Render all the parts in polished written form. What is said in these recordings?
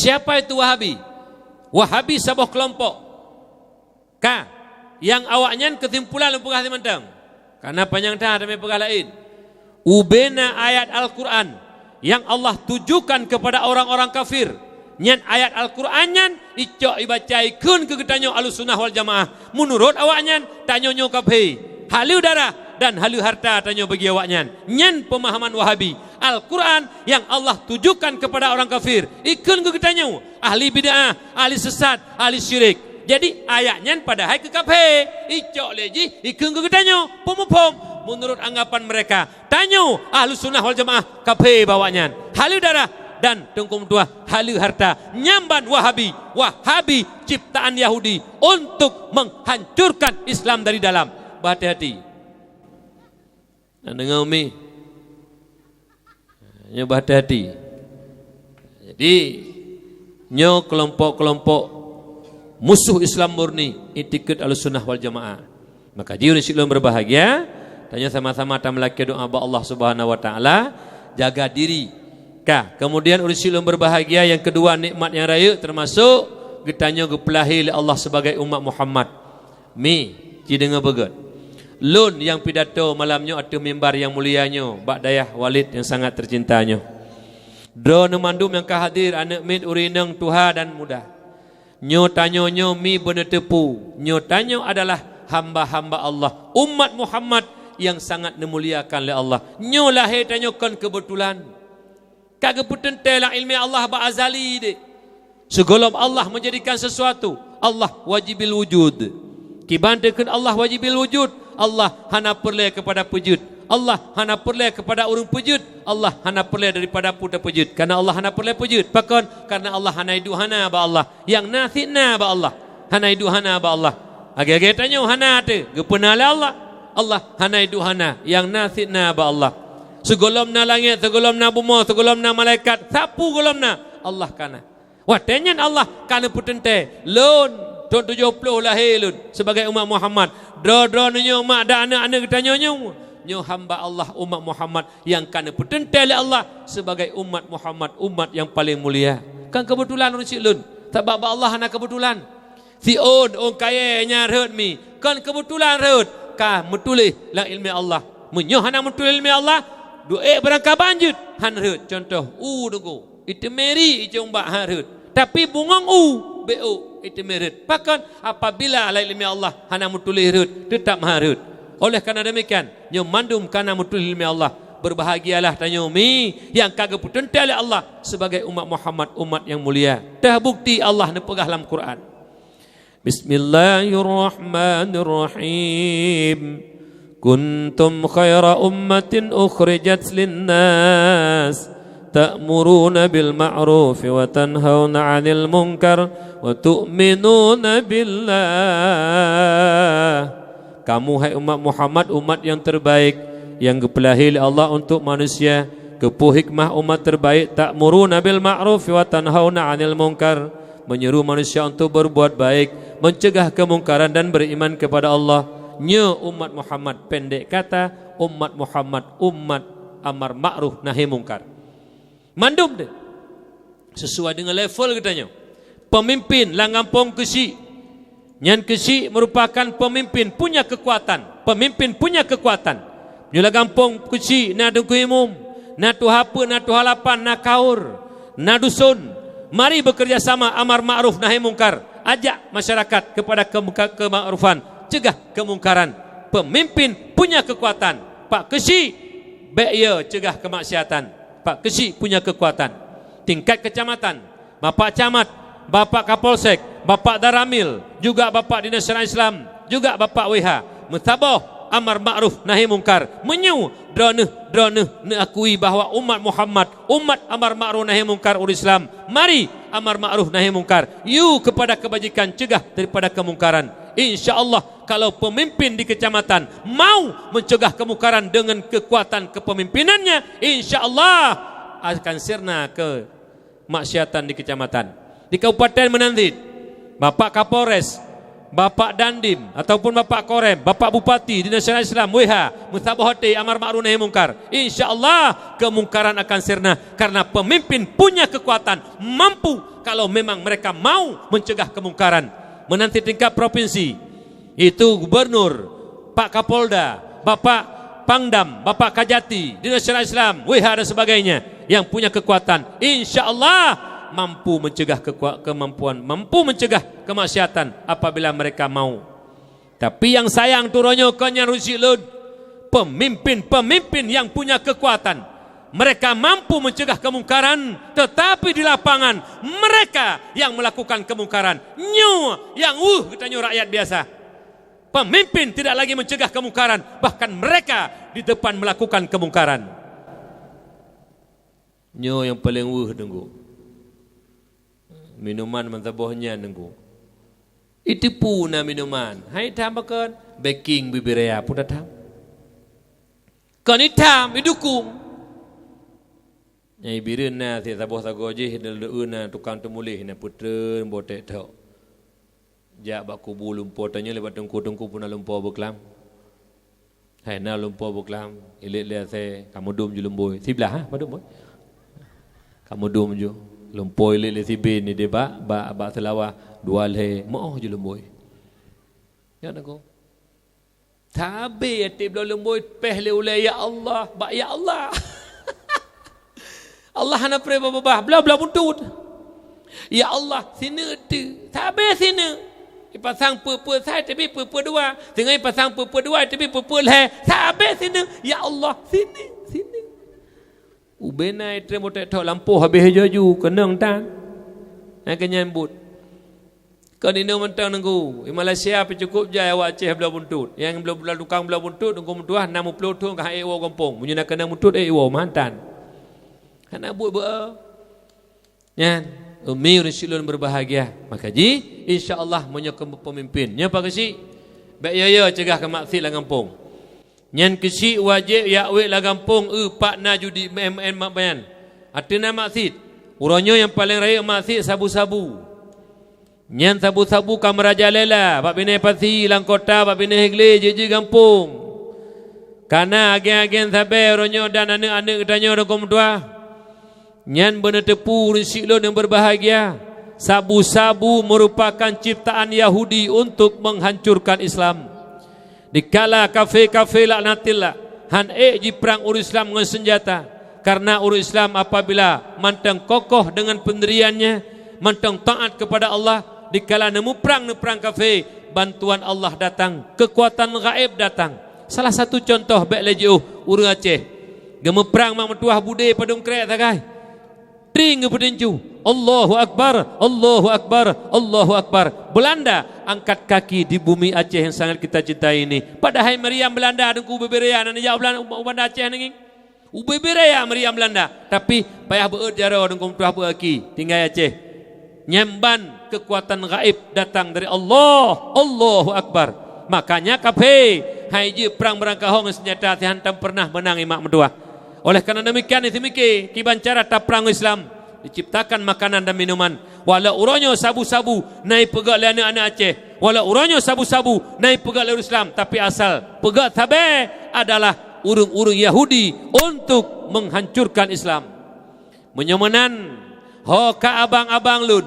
Siapa itu Wahabi? Wahabi sebuah kelompok yang awaknya kesimpulan pegah mentang. Karena panjang dah demi pegah lain. Ubena ayat Al-Quran yang Allah tujukan kepada orang-orang kafir. Nyan ayat Al-Quran icok ibacaikun ke getanyo Ahlussunnah wal Jamaah. Menurut awaknya tanyonyo kabeh. Halu darah dan halu harta tanyo bagi awaknya. Nyan pemahaman Wahabi. Al-Quran yang Allah tujukan kepada orang kafir. Ikun ke getanyo ahli bid'ah, ahli sesat, ahli syirik. Jadi ayatnya padahal ke kafir. Icok leji ikun ke getanyo pemupom. Menurut anggapan mereka tanyo Ahlussunnah wal Jamaah kafir bawanya. Halu darah dan tungkum tua halu harta nyamban Wahabi ciptaan Yahudi untuk menghancurkan Islam dari dalam. Berhati-hati. Dengar umi. Nyo berhati-hati. Jadi nyo kelompok-kelompok musuh Islam murni itikad Ahlussunnah wal Jamaah. Maka jiwa silum berbahagia. Tanya sama-sama tam melaki doa ba Allah Subhanahu wa taala jaga diri. Kemudian ursilum berbahagia yang kedua nikmat yang raya termasuk getanyo gepelahi oleh Allah sebagai umat Muhammad. Mi ci dengar begot. Lun yang pidato malamnya atau mimbar yang mulianya Bak Dayah Walid yang sangat tercintanya. Dro nemandum yang kahadir anak mit urineng tuha dan muda. Nyo tanyo nyo mi bener tepu. Nyo tanyo adalah hamba-hamba Allah, umat Muhammad yang sangat dimuliakan oleh Allah. Nyo lahir tanyo kan kebetulan. Kagak putentelah ilmi Allah ba azali de. Segolom Allah menjadikan sesuatu, Allah wajibil wujud. Kibantekeun Allah wajibil wujud. Allah hana perle kepada pejut. Allah hana perle kepada urang pejut. Allah hana perle daripada puda pejut. Karena Allah hana perle pejut. Pakon karena Allah hana iduhana ba Allah. Yang nasina ba Allah. Hana iduhana ba Allah. Age-age tanyo hana te. Gepenala Allah. Allah hana iduhana. Yang nasina ba Allah. Segolomna langit, segolomna bumi, segolomna malaikat. Sapu golomna Allah kana. Wah tenyen Allah kana putente. Lun tahun 70 lahir lun sebagai umat Muhammad. Dro nyo mak da anak-anak kita nyo hamba Allah umat Muhammad yang kana putente oleh Allah sebagai umat Muhammad, umat yang paling mulia. Kan kebetulan urang lun. Sebab Allah hana kebetulan. Si on kaya nyarut mi. Kan kebetulan reut. Ka metulih lang ilmi Allah. Menyo hana metulih ilmi Allah. Duit berangkat banjut han reut. Contoh tunggu. Itu meri icung bak han reut. Tapi bungong BO itu merit. Bahkan apabila ala ilmi Allah hana mutulih reut tetap maha reut. Oleh karena demikian nyo mandum kana mutulih ilmi Allah berbahagialah tanyo mi yang kagak putente oleh Allah sebagai umat Muhammad, umat yang mulia. Dah bukti Allah nepegah dalam Quran. Bismillahirrahmanirrahim. Kuntum khaira ummatin ukhrijat lin-nas ta'muruna bil ma'ruf wa tanhauna 'anil munkar wa tu'minuna billah. Kamu hai umat Muhammad, umat yang terbaik yang gepelahi oleh Allah untuk manusia. Kepu hikmah umat terbaik, ta'muruna bil ma'ruf wa tanhauna 'anil munkar, menyeru manusia untuk berbuat baik, mencegah kemungkaran dan beriman kepada Allah. Nya umat Muhammad, pendek kata umat Muhammad, umat amar ma'ruf nahi mungkar. Mandum dia sesuai dengan level katanya. Pemimpin langampong kesi. Nyan kesi merupakan pemimpin punya kekuatan. Pemimpin punya kekuatan. Nyula gampong kesi na dengku umum, na tuhapa, na tuhalapan, na kaur, na dusun. Mari bekerja sama amar ma'ruf nahi mungkar. Ajak masyarakat kepada kema'rufan, cegah kemungkaran. Pemimpin punya kekuatan. Pak kesi beya cegah kemaksiatan. Pak Kesi punya kekuatan. Tingkat kecamatan, Bapak Camat, Bapak Kapolsek, Bapak Daramil, juga Bapak Dinas Syariah Islam, juga Bapak WH, mentabah amar ma'ruf nahi mungkar. Menyu droneh akui bahawa umat Muhammad, umat amar ma'ruf nahi mungkar umat Islam. Mari amar ma'ruf nahi mungkar. You kepada kebajikan, cegah daripada kemungkaran. InsyaAllah kalau pemimpin di kecamatan mau mencegah kemungkaran dengan kekuatan kepemimpinannya, InsyaAllah akan sirna ke maksiatan di kecamatan. Di Kabupaten Menanti, Bapak Kapolres, Bapak Dandim ataupun Bapak Korem, Bapak Bupati di Nasional Islam, WH, Mustabahati, Amar Ma'ruf Nahi Munkar, insya-Allah kemungkaran akan sirna karena pemimpin punya kekuatan, mampu kalau memang mereka mau mencegah kemungkaran. Menanti tingkat provinsi, itu gubernur, Pak Kapolda, Bapak Pangdam, Bapak Kajati di Nasional Islam, WH dan sebagainya yang punya kekuatan, insya-Allah mampu mencegah mampu mencegah kemaksiatan apabila mereka mau. Tapi yang sayang turunnya kanya rusilud, pemimpin yang punya kekuatan, mereka mampu mencegah kemungkaran, tetapi di lapangan mereka yang melakukan kemungkaran. Yang katanya rakyat biasa. Pemimpin tidak lagi mencegah kemungkaran, bahkan mereka di depan melakukan kemungkaran. Yang paling tunggu. Minuman mentabahnya nunggu. Itu puna minuman. Hai tambahkan baking bibiraya pun datang. Kan hitam didukung. Nyai birina ti tabah tagoji deuna tukang temulih na putra botek tok. Jak baku lumpur tanya lebat tengku pun lumpur beklam. Hai na lumpur beklam. Ilit le se kamu dum ju lumboi. Siblah ha padum boy. Kamu dum ju lumpoi le sibin ni deba ba selawa dua le moh je lumboi. Ya nak ko. Tabe ati blo lumboi peh le ulai ya Allah, ba ya Allah. Allah hana pre babah bla buntut. Ya Allah sini tu. Tabe sini. Ipasang pe sai tapi pe dua. Tengah ipasang pe dua tapi pe le. Tabe sini. Ya Allah sini. Ubena itu motek tok lampu habis jaju kenang tan. Nak nyambut. Kan ini mentang nunggu. Di Malaysia cukup je awak Aceh belah buntut. Yang belah tukang belah buntut nunggu mentuah 60 tu ke ewo kampung. Munyi nak kena buntut ewo mantan. Nak buat ba. Yan, umi Rasulullah berbahagia. Maka ji insya-Allah menyokong pemimpin. Nya apa kasi? Baik ya cegah ke maksiat lah kampung. Nyan kesi wajib yakwe lah kampung pak na judi MN makbayan. Artinya maksiat. Urangnya yang paling raya maksiat sabu-sabu. Nyan sabu-sabu kamerajalela, pak bina pasi lang kota, pak bina hegle je kampung. Karena agen-agen sabar urangnya dan anak-anak katanya orang komtua. Nyan benar tepu risilun yang berbahagia. Sabu-sabu merupakan ciptaan Yahudi untuk menghancurkan Islam. Dikala kafe-kafe laknatillah han ji perang urus Islam dengan senjata. Karena urus Islam apabila mantang kokoh dengan pendiriannya, mantang taat kepada Allah, dikala nemu perang kafe, bantuan Allah datang, kekuatan gaib datang. Salah satu contoh baik lejuh urang Aceh. Gemu perang mak metuah bude padung krek takai. Tring pedincu. Allahu Akbar, Allahu Akbar, Allahu Akbar. Belanda angkat kaki di bumi Aceh yang sangat kita cintai ini. Padahal meriam Belanda dengku beberea nan jauh Belanda Aceh nanging. Ubeberea meriam Belanda. Tapi payah beut jaro dengku tuah beaki tinggal Aceh. Nyemban kekuatan gaib datang dari Allah. Allahu Akbar. Makanya kafe haji perang berangkahong senjata hantam pernah menang imak medua. Oleh kerana demikian itu mikir kiban cara tak perang Islam diciptakan makanan dan minuman. Walau urangnya sabu-sabu naik pegak le anak-anak Aceh. Walau urangnya sabu-sabu naik pegak le Islam, tapi asal pegak tabe adalah urung-urung Yahudi untuk menghancurkan Islam. Menyomanan hoka abang-abang lun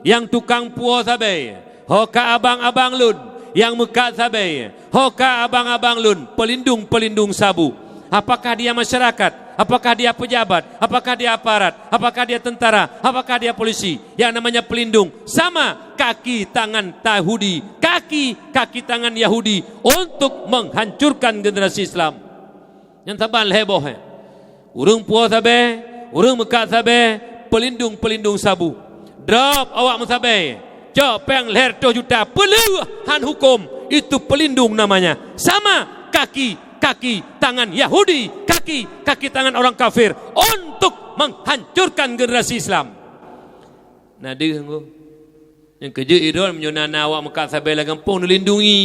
yang tukang puo tabe, hoka abang-abang lun yang mekat tabe, hoka abang-abang lun pelindung-pelindung sabu. Apakah dia masyarakat? Apakah dia pejabat? Apakah dia aparat? Apakah dia tentara? Apakah dia polisi? Yang namanya pelindung. Sama kaki tangan Yahudi. Kaki tangan Yahudi untuk menghancurkan generasi Islam. Yang tabal heboh. Urung puas sabe, urung mekat sabe, pelindung sabu. Drop awak musabe. Cok peng leher 2 juta. Peluhan hukum. Itu pelindung namanya. Sama kaki tangan Yahudi, kaki tangan orang kafir untuk menghancurkan generasi Islam. Nah dia yang kerja idol menyunana awak mekat sabai lah kampung dilindungi.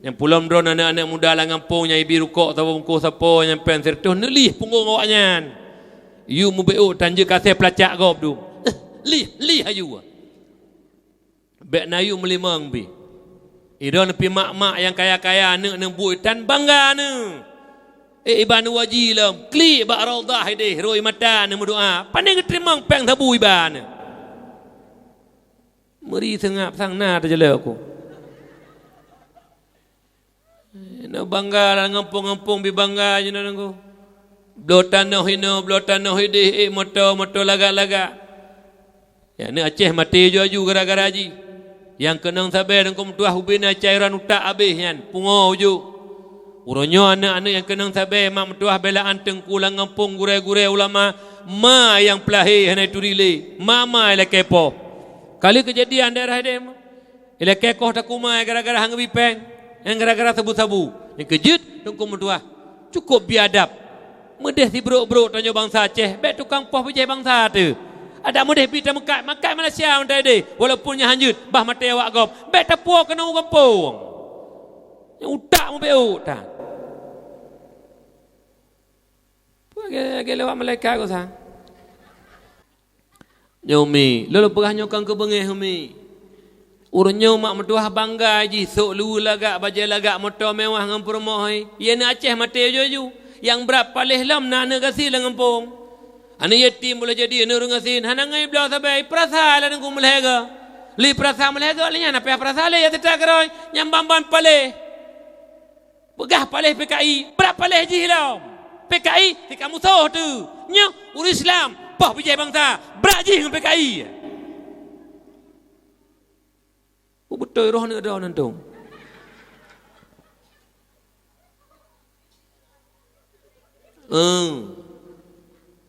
Yang pulang drone anak-anak muda lah kampung yang ibi rukuk atau bungkus apa yang pen sertuh nelih punggung awaknya. You mubeu tanja kasih pelacak kau tu. Lih ayu. Bek nayu melimang bi. Iron pi mak-mak yang kaya-kaya nak buitan bangga ne. Iban wajilam kli ba raudah deh roi mata ne berdoa. Pandai terima peng tabu iban. Meri sengap sang na terjela aku. Nak bangga ngampung-ngampung bi bangga je nak aku. Blotan no hino blotan no hidih moto laga-laga. Ya ni Aceh mati ju gara-gara ji. Yang kenang sabar dan kum tuah ubina cairan utak habis kan pungo ju. Uronyo anak-anak yang kenang sabar mak tuah belaan tengkulang ngampung gure-gure ulama ma yang pelahi hanai turile mama ila kepo. Kali kejadian daerah dia ila kekoh takuma gara-gara hang bipeng yang gara-gara sabu-sabu. Yang kejut tengkum tuah cukup biadab. Medeh si bro-bro tanya bangsa Aceh, bet tukang poh bejai bangsa tu. Ada mudah pita makat Malaysia untai deh. Walaupun nya hanjut bah mate awak gop. Bet tepuk kena kampung. Yang utak mu beu tak. Pagi lewat malaikat ko sang. Nyomi, lalu perah nyokang ke bengeh mi. Urunyo mak mertuah bangga ji sok lu lagak bajai lagak motor mewah ngam permohai. Ye na Aceh mate ju. Yang berapa leh lam nak kasih lang kampung. Anak yatim boleh jadi anak orang asin. Hanangai belah sabai perasa lah nunggu melhega. Li perasa melhega linya na pihak perasa le ya tidak keroi nyambamban paleh. Pegah paleh PKI. Berapa paleh ji hilau. PKI di kamu soh tu. Nyo urus Islam. Pah bijai bangsa. Berak ji dengan PKI. Betul roh ni ada nantung.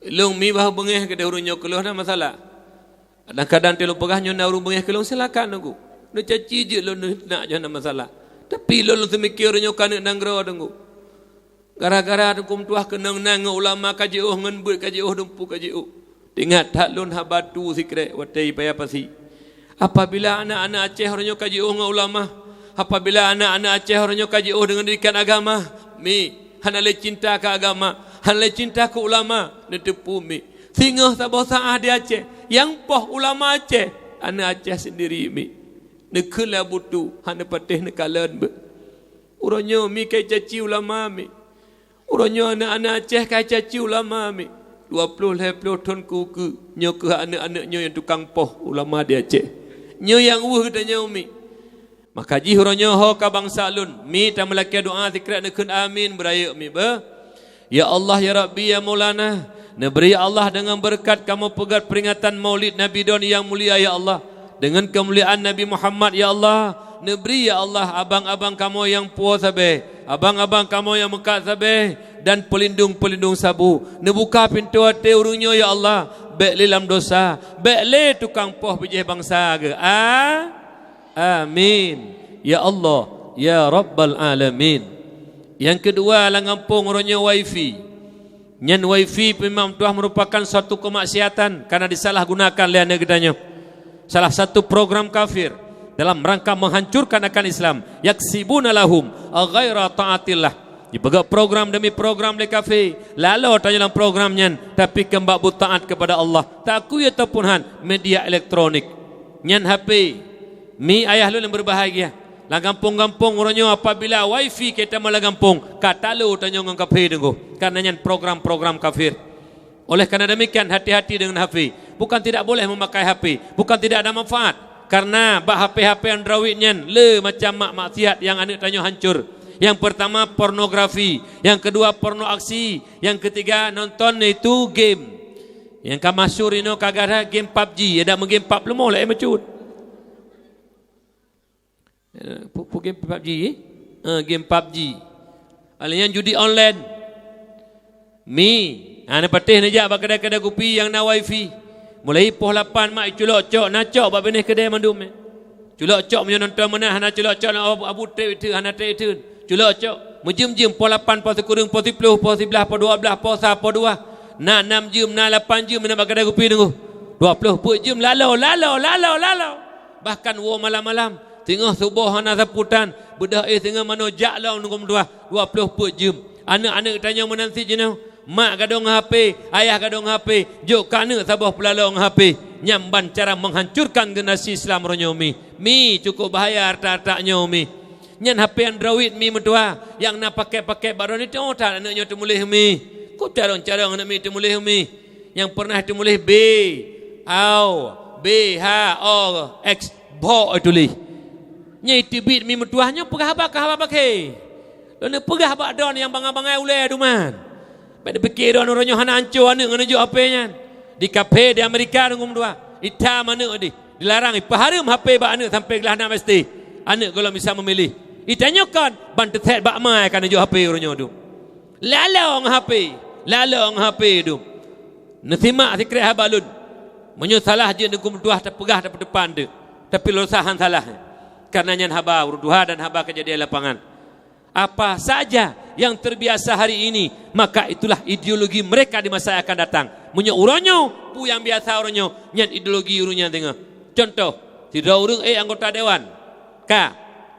Long mi bah bengeh ke urun nyok keluh dah masalah. Kadang-kadang telo pegah nyon urun bengeh keluh silakan aku. Lu caci je lu nak jangan masalah. Tapi lu semikir nyok kan nang gro dengku. Gara-gara hukum tuah kenang nang ulama kaji ngan buat kaji dumpu kaji. Ingat tak lun habatu sikre watai paya pasi. Apabila anak-anak Aceh orang nyok kaji ngan ulama, apabila anak-anak Aceh orang nyok kaji dengan didikan agama, mi hanale cinta ke agama. Halai cinta ke ulama netepu mi. Singa sabah saah di Aceh. Yang poh ulama Aceh. Anak Aceh sendiri mi. Nekela butu. Hana patih nekalan be. Uronyo mi kai caci ulama mi. Uronyo anak-anak Aceh kai caci ulama mi. 20 ton kuku. Nyo ke anak-anaknya yang tukang poh ulama di Aceh. Nyo yang wuh katanya mi. Maka ji uronyo ho ka bangsa lun. Mi ta melaki doa zikrat nekun amin berayuk mi be. Ya Allah, Ya Rabbi, Ya Maulana, neberi Allah dengan berkat kamu pegat peringatan maulid Nabi Don yang mulia, Ya Allah. Dengan kemuliaan Nabi Muhammad, Ya Allah. Neberi, Ya Allah, abang-abang kamu yang puas sabe, abang-abang kamu yang mekat sabe, dan pelindung-pelindung sabu. Nebuka pintu hati urungnya, Ya Allah. Baik lilam dosa, baik le tukang poh bijih bangsa ke. Amin. Ya Allah, Ya Rabbal Alamin. Yang kedua lah ngampung orangnya wifi. Nyan wifi memang telah merupakan suatu kemaksiatan karena disalahgunakan oleh negaranya. Salah satu program kafir dalam rangka menghancurkan akan Islam. Yaksibuna lahum ghaira ta'atillah. Dipegang program demi program le kafir. Lalu tanya dalam programnya tapi kembak taat kepada Allah. Tak aku ya tapunhan media elektronik. Nyan HP. Mi ayah lu yang berbahagia. Lah gampung-gampung orangnya apabila wifi kita malah gampung kata lu tanya dengan kafir dengku karena yang program-program kafir. Oleh karena demikian hati-hati dengan HP. Bukan tidak boleh memakai HP, bukan tidak ada manfaat karena bah HP-HP Androidnya le macam mak maksiat yang anak tanya hancur. Yang pertama pornografi, yang kedua porno aksi, yang ketiga nonton itu game. Yang kamasyur ini kagak game PUBG, ada game PUBG lemah lah macut. Game PUBG, game PUBG. Alian judi online. Mi, ana patih najak ba kedai-kedai kopi yang na wifi. Mulai poh 8 mak culok cok na cok ba benih kedai mandum. Culok cok menyo nonton menah na culok cok na abu te itu ana te itu. Culok cok menjem-jem poh 8 poh 9 poh 10 poh 11 poh 12 poh 1 poh 2. Na 6 jam na 8 jam na ba kedai kopi tunggu. 20 put jam lalau. Bahkan wo malam-malam tengah subuh ana saputan bedah tengah mano jak law nunggu 20 put jam. Anak-anak tanya menanti jenau. Mak gadong HP, ayah gadong HP, jok kana sabah pelalong HP. Nyamban cara menghancurkan generasi Islam ronyomi. Mi cukup bahaya harta-hartanya mi. Nyan HP Android mi mentua yang nak pakai baru ni tu tak anaknya temulih mi. Kau carang-carang anak mi temulih mi. Yang pernah temulih B, H, O, X, bo tulis. Nyai tibit mi mentuahnya pegah habak ke. Lalu pegah habak don yang bangai-bangai ulai tu man. Pada fikir don orangnya hana hancur anak ngejuk HP-nya. Di kafe di Amerika dengan dua. Ita mana di dilarang paharum HP bak anak sampai gelah nak mesti. Anak kalau bisa memilih. Itanyakan bantu set bak mai kan ngejuk HP orangnya tu. Lalong HP tu. Nasimak sikret habalun. Menyosalah je dengan dua terpegah depan depan tu. Tapi losahan salah. Karena nyan haba urduha dan haba kejadian lapangan. Apa saja yang terbiasa hari ini, maka itulah ideologi mereka di masa akan datang. Punya uronyo, pu yang biasa uronyo, nyan ideologi urunya tengah. Contoh, tidak urung anggota dewan.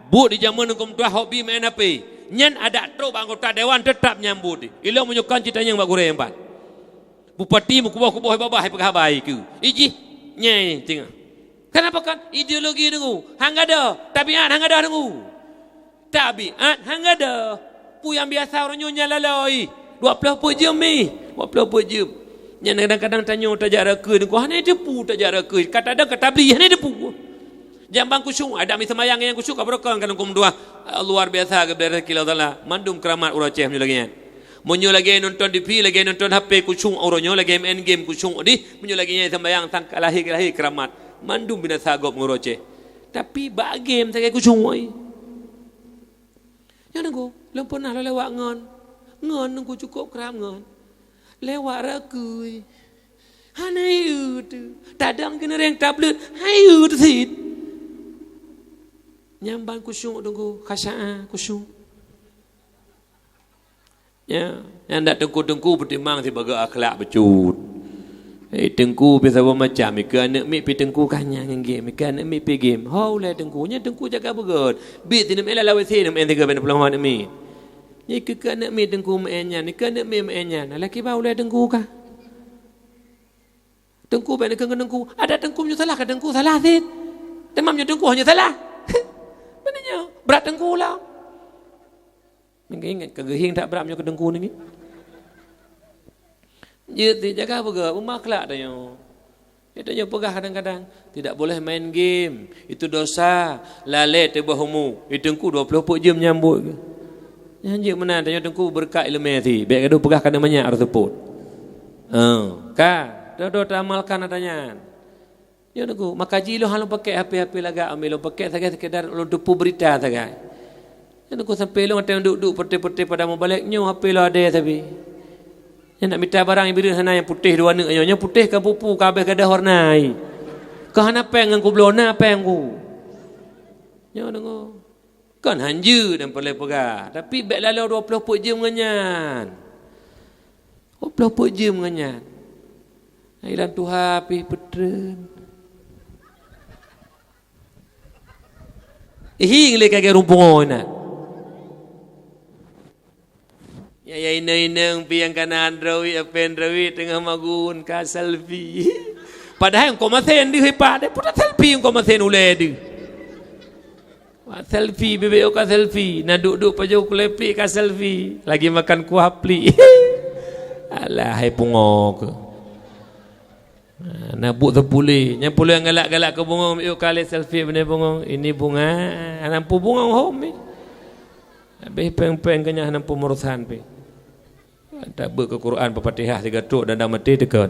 Bu di zaman hukum tua hobi main HP. Nyan ada tro anggota dewan tetap nyambut. Ilo menyukan citanya yang bagure empat. Bupati mukubah-kubah babah pegawai ke. Iji nyai tengah. Kenapa kan ideologi dengu? Hang ada, tabiat hang ada dengu. Tabiat hang ada. Pu yang biasa orangnya nyalaloi. 20 jam ni. 20 jam. Yang kadang-kadang tanya tajak reka dengu. Hanya depu tajak reka. Kata-kadang kata beli hanya depu. Jambang kusung ada mi semayang yang kusung kabrokan kan hukum dua luar biasa ke dari kilau Allah. Mandum keramat uraceh menyo lagi. Menyo lagi nonton TV lagi nonton HP kusung orangnya lagi main game kusung di menyo lagi sembayang tangkal lahir keramat. Mandum bina sagop ngoroce. Tapi bak game tak kusung oi. Ya nunggu, lem pernah lewat ngon. Ngon nunggu cukup keram ngon. Lewat rakui. Hanai tu. Tadang kena reng tablet. Hayu tu sit. Nyambang kusung nunggu khasa'ah kusung. Ya, yang tak tengku-tengku bertimbang sebagai akhlak becut. Tengku biasa macam ikan anak mi pi tengku kanya dengan game ikan anak mi pi game how lah tengkunya tengku jaga begot bit ni mela lawa sini men tiga ben pulang anak mi ni ke anak mi tengku mainnya ni ke anak mi mainnya laki bau lah tengku kah tengku ben ke tengku ada tengku punya salah ke tengku salah sih demamnya tengku hanya salah benarnya berat tengku lah ingat kegehing tak beratnya ke tengku ni dia jaga pegah, umaklak tanya. Dia tanya pegah kadang-kadang. Tidak boleh main game. Itu dosa. Lalai tebahumu. Tengku 20 jam nyambut. Janji mana tanya tengku berkat ilmu hati. Biar kadu pegah kena banyak harus teput. Dah amalkan adanya. Ya tengku. Maka jilo halu pakai HP lagak. Ambil lo pakai sekedar lo tepu berita sagai. Ya tengku sampai lo ngatang duduk putih-putih pada mau baliknya HP lo ada tapi. Yang nak minta barang yang biru sana yang putih dua nak yang putih ke pupu kabeh kada warnai. Kahana peng aku blona peng ku. Nyo dengo. Kan hanju dan boleh pegah. Tapi bek lalu 20 jam nganyan. 20 jam nganyan. Ailan Tuhan pi petren. Hing le kage rumpung nak. Ya ina pi yang kanan Android Android tengah magun ka selfie. Padahal kau masen di hepat deh, putar selfie kau masen ulai di. Selfie bebek ka selfie, nak duduk pajau kulepi ka selfie, lagi makan kuah pli. Alah hai pungok. Nak buk terpulih, yang pulih galak-galak ke bunga yuk kali selfie benih bunga. Ini bunga, nampu bunga home ni. Habis peng-peng kenyah nampu murusan pi. Tak ber ke Quran Al-Fatihah 3 tuk dan dah mati tekan.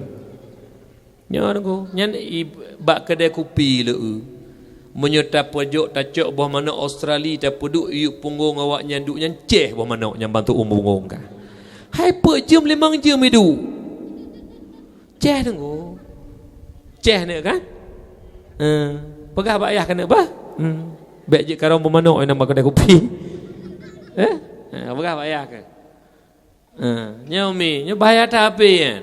Nyan aku, nyan bak kedai kopi le. Menyerta pojok tacok bawah mana Australia tak peduk yuk punggung awak nyan duk nyan ceh bawah mana nyan bantu punggung ka. Hai pe jam 5 jam hidu. Ceh tengku. Ceh ne kan? Pegah bak ayah kena apa? Bek je karang bawah mana nak kedai kopi. Pegah bak ayah ke? Nyaumi, nyo bahaya tapi kan.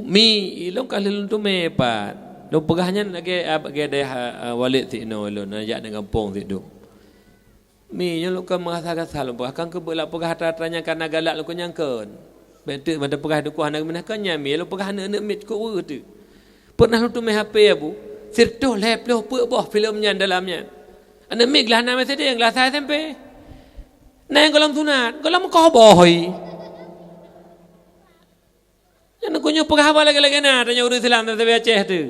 Mi ilong kalilun tu mepat. Lo pegahnya lagi ada walid ti no lo najak dengan kampung ti tu. Mi nyo lo kan merasa lo bahkan ke belak pegah tanya karena galak lo nyangkeun. Betul pada pegah tu ku anak mana kan nyami lo pegah anak mit ku tu. Pernah lo tu me HP abu. Sirtuh lep lo pu boh filmnya dalamnya. Anda mik gelah nama saya dia, gelah saya sampai. Nah, golam sunat, golam kau bohoi. Yang kunyo pegawai lagi-lagi na, tanya urus Islam tapi Aceh tu.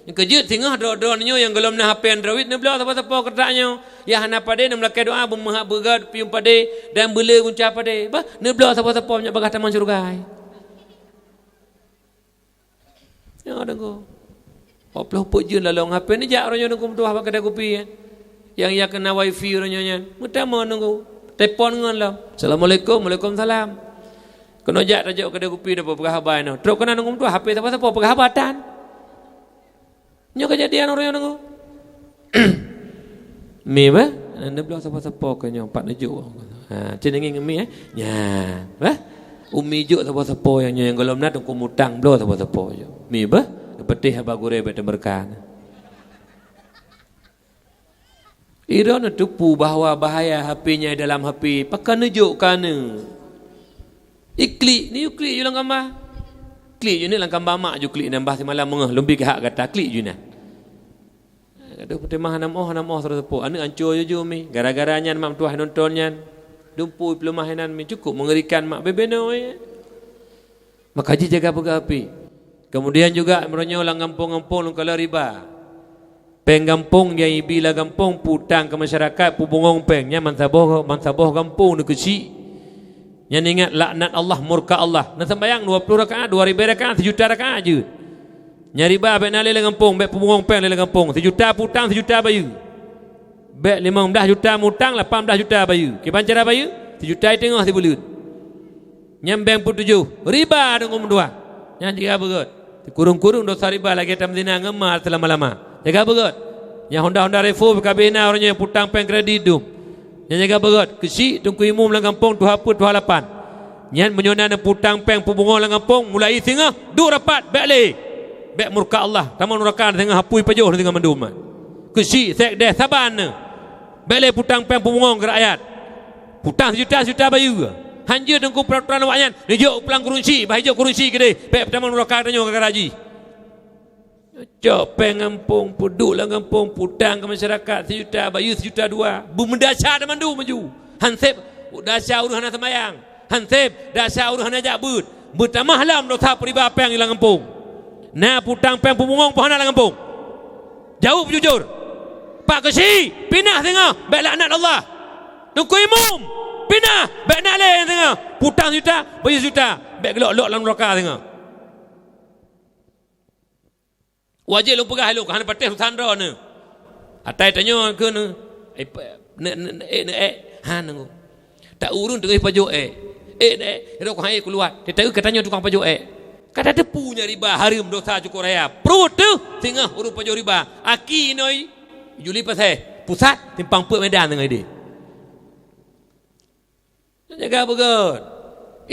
Yang kejut tengah doa-doanya yang golam na hapen drawit ni belah apa-apa kertanya. Ya hana pade nak melakai doa bemahak bergat pium pade dan bela guncap pade. Bah, ni belah apa-apa nya bagah taman surga. Ya ada ko. Oplah pujun lalu hapen ni jak orangnya nunggu doa pakai kopi kan. Yang ya kena wifi orangnya. Mutama nunggu. Telefon ngan lah. Assalamualaikum, Waalaikumsalam. Kena jak raja kedai kopi dapat pegawai no. Terus kena nunggu tu HP apa pegawatan. Nyo kejadian orang yang nunggu. Mi ba? Anda belah siapa-siapa ke nyo 4 nejuk. Ha, cin nging mi Nya. Ba? Umi juk siapa-siapa yang golom nat ku mutang belah siapa-siapa je. Mi ba? Petih bagure bet berkan. Iron tupu bahawa bahaya HP-nya dalam HP. Pakai nunjukkan ni. Klik ni klik je lang gambar. Klik je ni lang gambar mak je klik nambah semalam mengah lebih ke hak kata klik je ni. Aduh pertemah nam terus tepuk. Anu ancur je mi. Gara-garanya mak tuah nontonnya. Dumpui pelemahanan mi cukup mengerikan mak bebeno ya. Maka haji jaga pegapi. Kemudian juga meronyo lang kampung-kampung kalau riba. Penggampung yang bila gampung putang ke masyarakat pubungong pengnya mansaboh gampung ni kecil. Yang ingat laknat Allah, murka Allah. Nak sembahyang 20 rakaat, 2000 rakaat, 1 juta rakaat je. Nyari ba bek nalai le gampung, bek pubungong peng le gampung, 1 juta putang 1 juta bayu. Bek 15 juta mutang 18 juta bayu. Ke pancara bayu 1 juta tengah dibulut. Nyambeng pun 7. Riba dengan dua. Yang jaga begot. Kurung-kurung dosa riba lagi tam zina ngemar selama-lama. Jaga begot. Yang Honda Revo kabina orangnya putang peng kredit dum. Yang jaga begot. Kesi tungku imum lang kampung tu haput tu halapan. Yang menyona putang peng pubungong lang kampung mulai tengah du rapat bek le. Bek murka Allah. Taman neraka tengah hapui pajuh tengah mendum. Kesi sek deh saban. Bek le putang peng pubungong ke rakyat. Putang sejuta bayu. Hanja tungku peraturan awaknya. Nijok pelang kurunsi, bahijok kurunsi ke deh. Bek taman neraka tanya ke raji. Cok pengampung puduk lah kampung putang ke masyarakat 1 juta bayu 1 juta 2 bumendasar dah mandu maju hansip dasar urusan semayang hansip dasar urusan ajak bertamah lam dosa periba peng ilang kampung nah putang peng pemungong pohon dalam kampung jauh jujur Pak Kesi pindah tengah baik laknat Allah Tuku imum pindah baik nak le tengah putang 1 juta bayu 1 juta baik gelok-lok dalam neraka tengah wajib lu pegah lu kan patih sandra ni atai tanya ke ni nunggu tak urun tengah pajuk rok hai keluar dia tahu katanya tukang pajuk kata tepunya riba haram dosa cukup raya perut tu tengah urun pajuk riba aki noi juli pasai pusat timpang put medan tengah dia jaga begot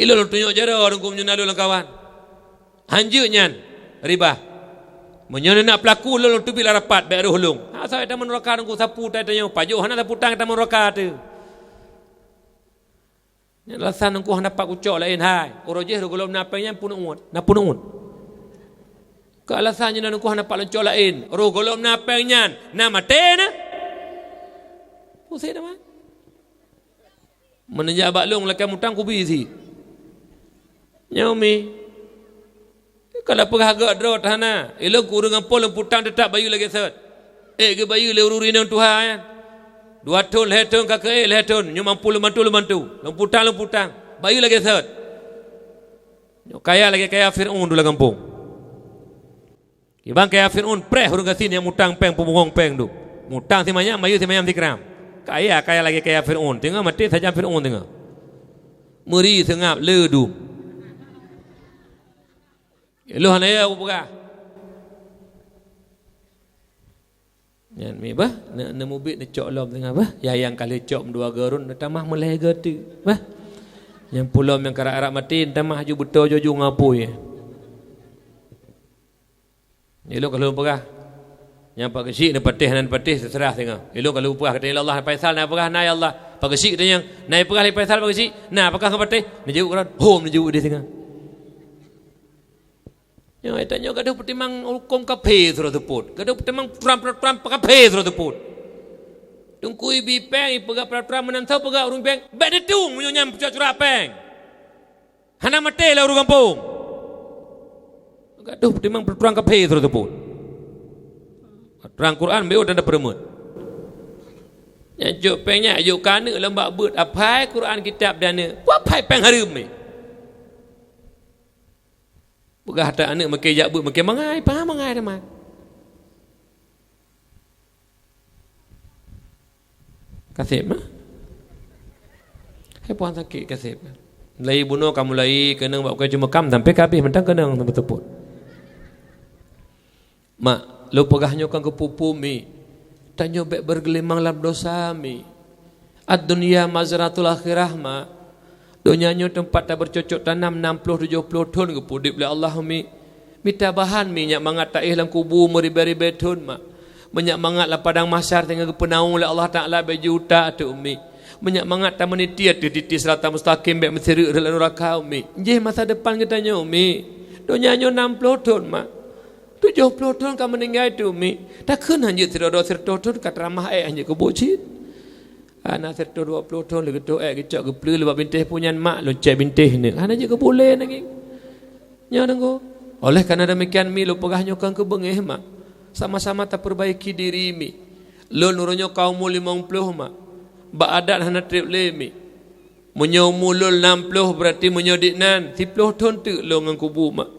ilul tunjuk jara nunggu menyenalu kawan hanjutnya riba menyana nak pelaku lalu tu bila rapat baik hulung. Ha saya taman neraka nunggu sapu tanya pajuh hana saputang taman neraka tu. Ni alasan nunggu hana pak ucok lain hai. Orojeh golom napanya pun uut. Napun uut. Ke alasannya nunggu hana pak ucok lain. Ro golom napanya na mate na. Pusing dah. Menenjak baklung lakai mutang kubi si. Nyaumi kalau pegagak draw tahana elok kurang ampol putang tetap bayu lagi set ke bayu le ururi nang tuhan 2 ton le ton ka ke le ton nyu mampu lemantu putang bayu lagi set kaya lagi kaya Firaun dulu kampung ibang kaya Firaun preh urang kasin yang mutang peng pemungong peng tu mutang simanya bayu simanya tikram kaya lagi kaya Firaun tengah mati saja Firaun tengah meri sengap le du lu hanaya aku pegah. Yan mi bah na mubit na cok lom tengah bah. Ya yang kali cok 2 gerun tamah meleh getu. Bah. Yang pulom yang karak-arak mati tamah ju betul jojo ngapui. Elok kalau pegah. Yang pak kecil na patih terserah tengah. Elok kalau pegah kata Allah Faisal na pegah na ya Allah. Pak kecil kata yang naik pegah li Faisal pak kecil. Nah pegah patih. Najuk kan hom najuk dia tengah. Yang saya tanya kadang pertimang hukum kafe suruh teput. Kadang pertimang peram kafe suruh teput. Tungkui bipeng, pegak peraturan menantau pegak urung peng. Bek detung menyonyam curah peng. Hana mati lah urung kampung. Gaduh memang peraturan kape terus pun. Peraturan Quran beu dan ada peremut. Nyajuk pengnya ajuk kana lembak beut apai Quran kitab dana. Apai peng harum ni. Pegah tak anak makin jak beut makin mangai, faham mangai dah mak. Kasih mah. Hai puan sakit kasih. Lai bunuh kamu lai kena buat kau cuma kam sampai habis mentang kena betul-betul. Mak, lu pegahnya kan ke pupu mi. Tanya baik bergelimang dalam dosa mi. Ad-dunya mazratul akhirah mak. Dunianya tempat tak bercocok tanam 60-70 ton ke pudip oleh Allah mi. Minta bahan mi nyak mangat taih dalam kubur meribe-ribe ton mak. Banyak mangat lah padang masyar tengah kepenaung oleh Allah Ta'ala berjuta tu umi. Banyak mangat tak meniti ada titi serata mustaqim baik mesiri dalam neraka umi. Jih masa depan katanya umi. Dunianya 60 ton mak. 70 ton kamu meninggal itu umi. Takkan hanya tiada serta ton kat ramah hanya kebocit. Anak serta 20 ton lagi tu kecak kepelu lepas bintih punya mak loncek bintih ni. Hanya je keboleh lagi. Nya dengo. Oleh kerana demikian mi lu pegahnya kan kebengeh mak. Sama-sama tak perbaiki diri mi. Lo nurunya kaum 50 mak. Ba adat hana trip le mi. Munyo mulul 60 berarti munyo diknan 10 ton tu lo ngan kubu mak.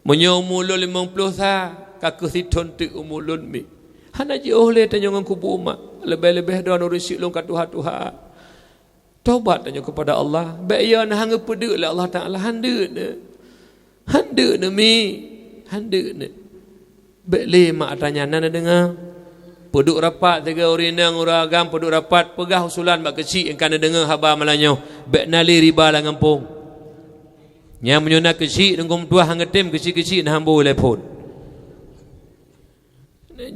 Munyo mulul 50 sa kaku si ton tu umulun mi. Hana ji oleh tanya ngan kubu mak. Lebih-lebih doa nurisik lo kat Tuhan. Taubat tanya kepada Allah. Baik ya nah hang pedek lah Allah Taala hande ne. Hande ne mi. Hande ne. Beli mak tanya nana dengar peduk rapat tiga urinang uragam peduk rapat pegah usulan mak kecil yang kana dengar haba malanyo bek nali riba lah ngampung nya menyona kecil dengkum tua hangetem kecil-kecil nah hambo telepon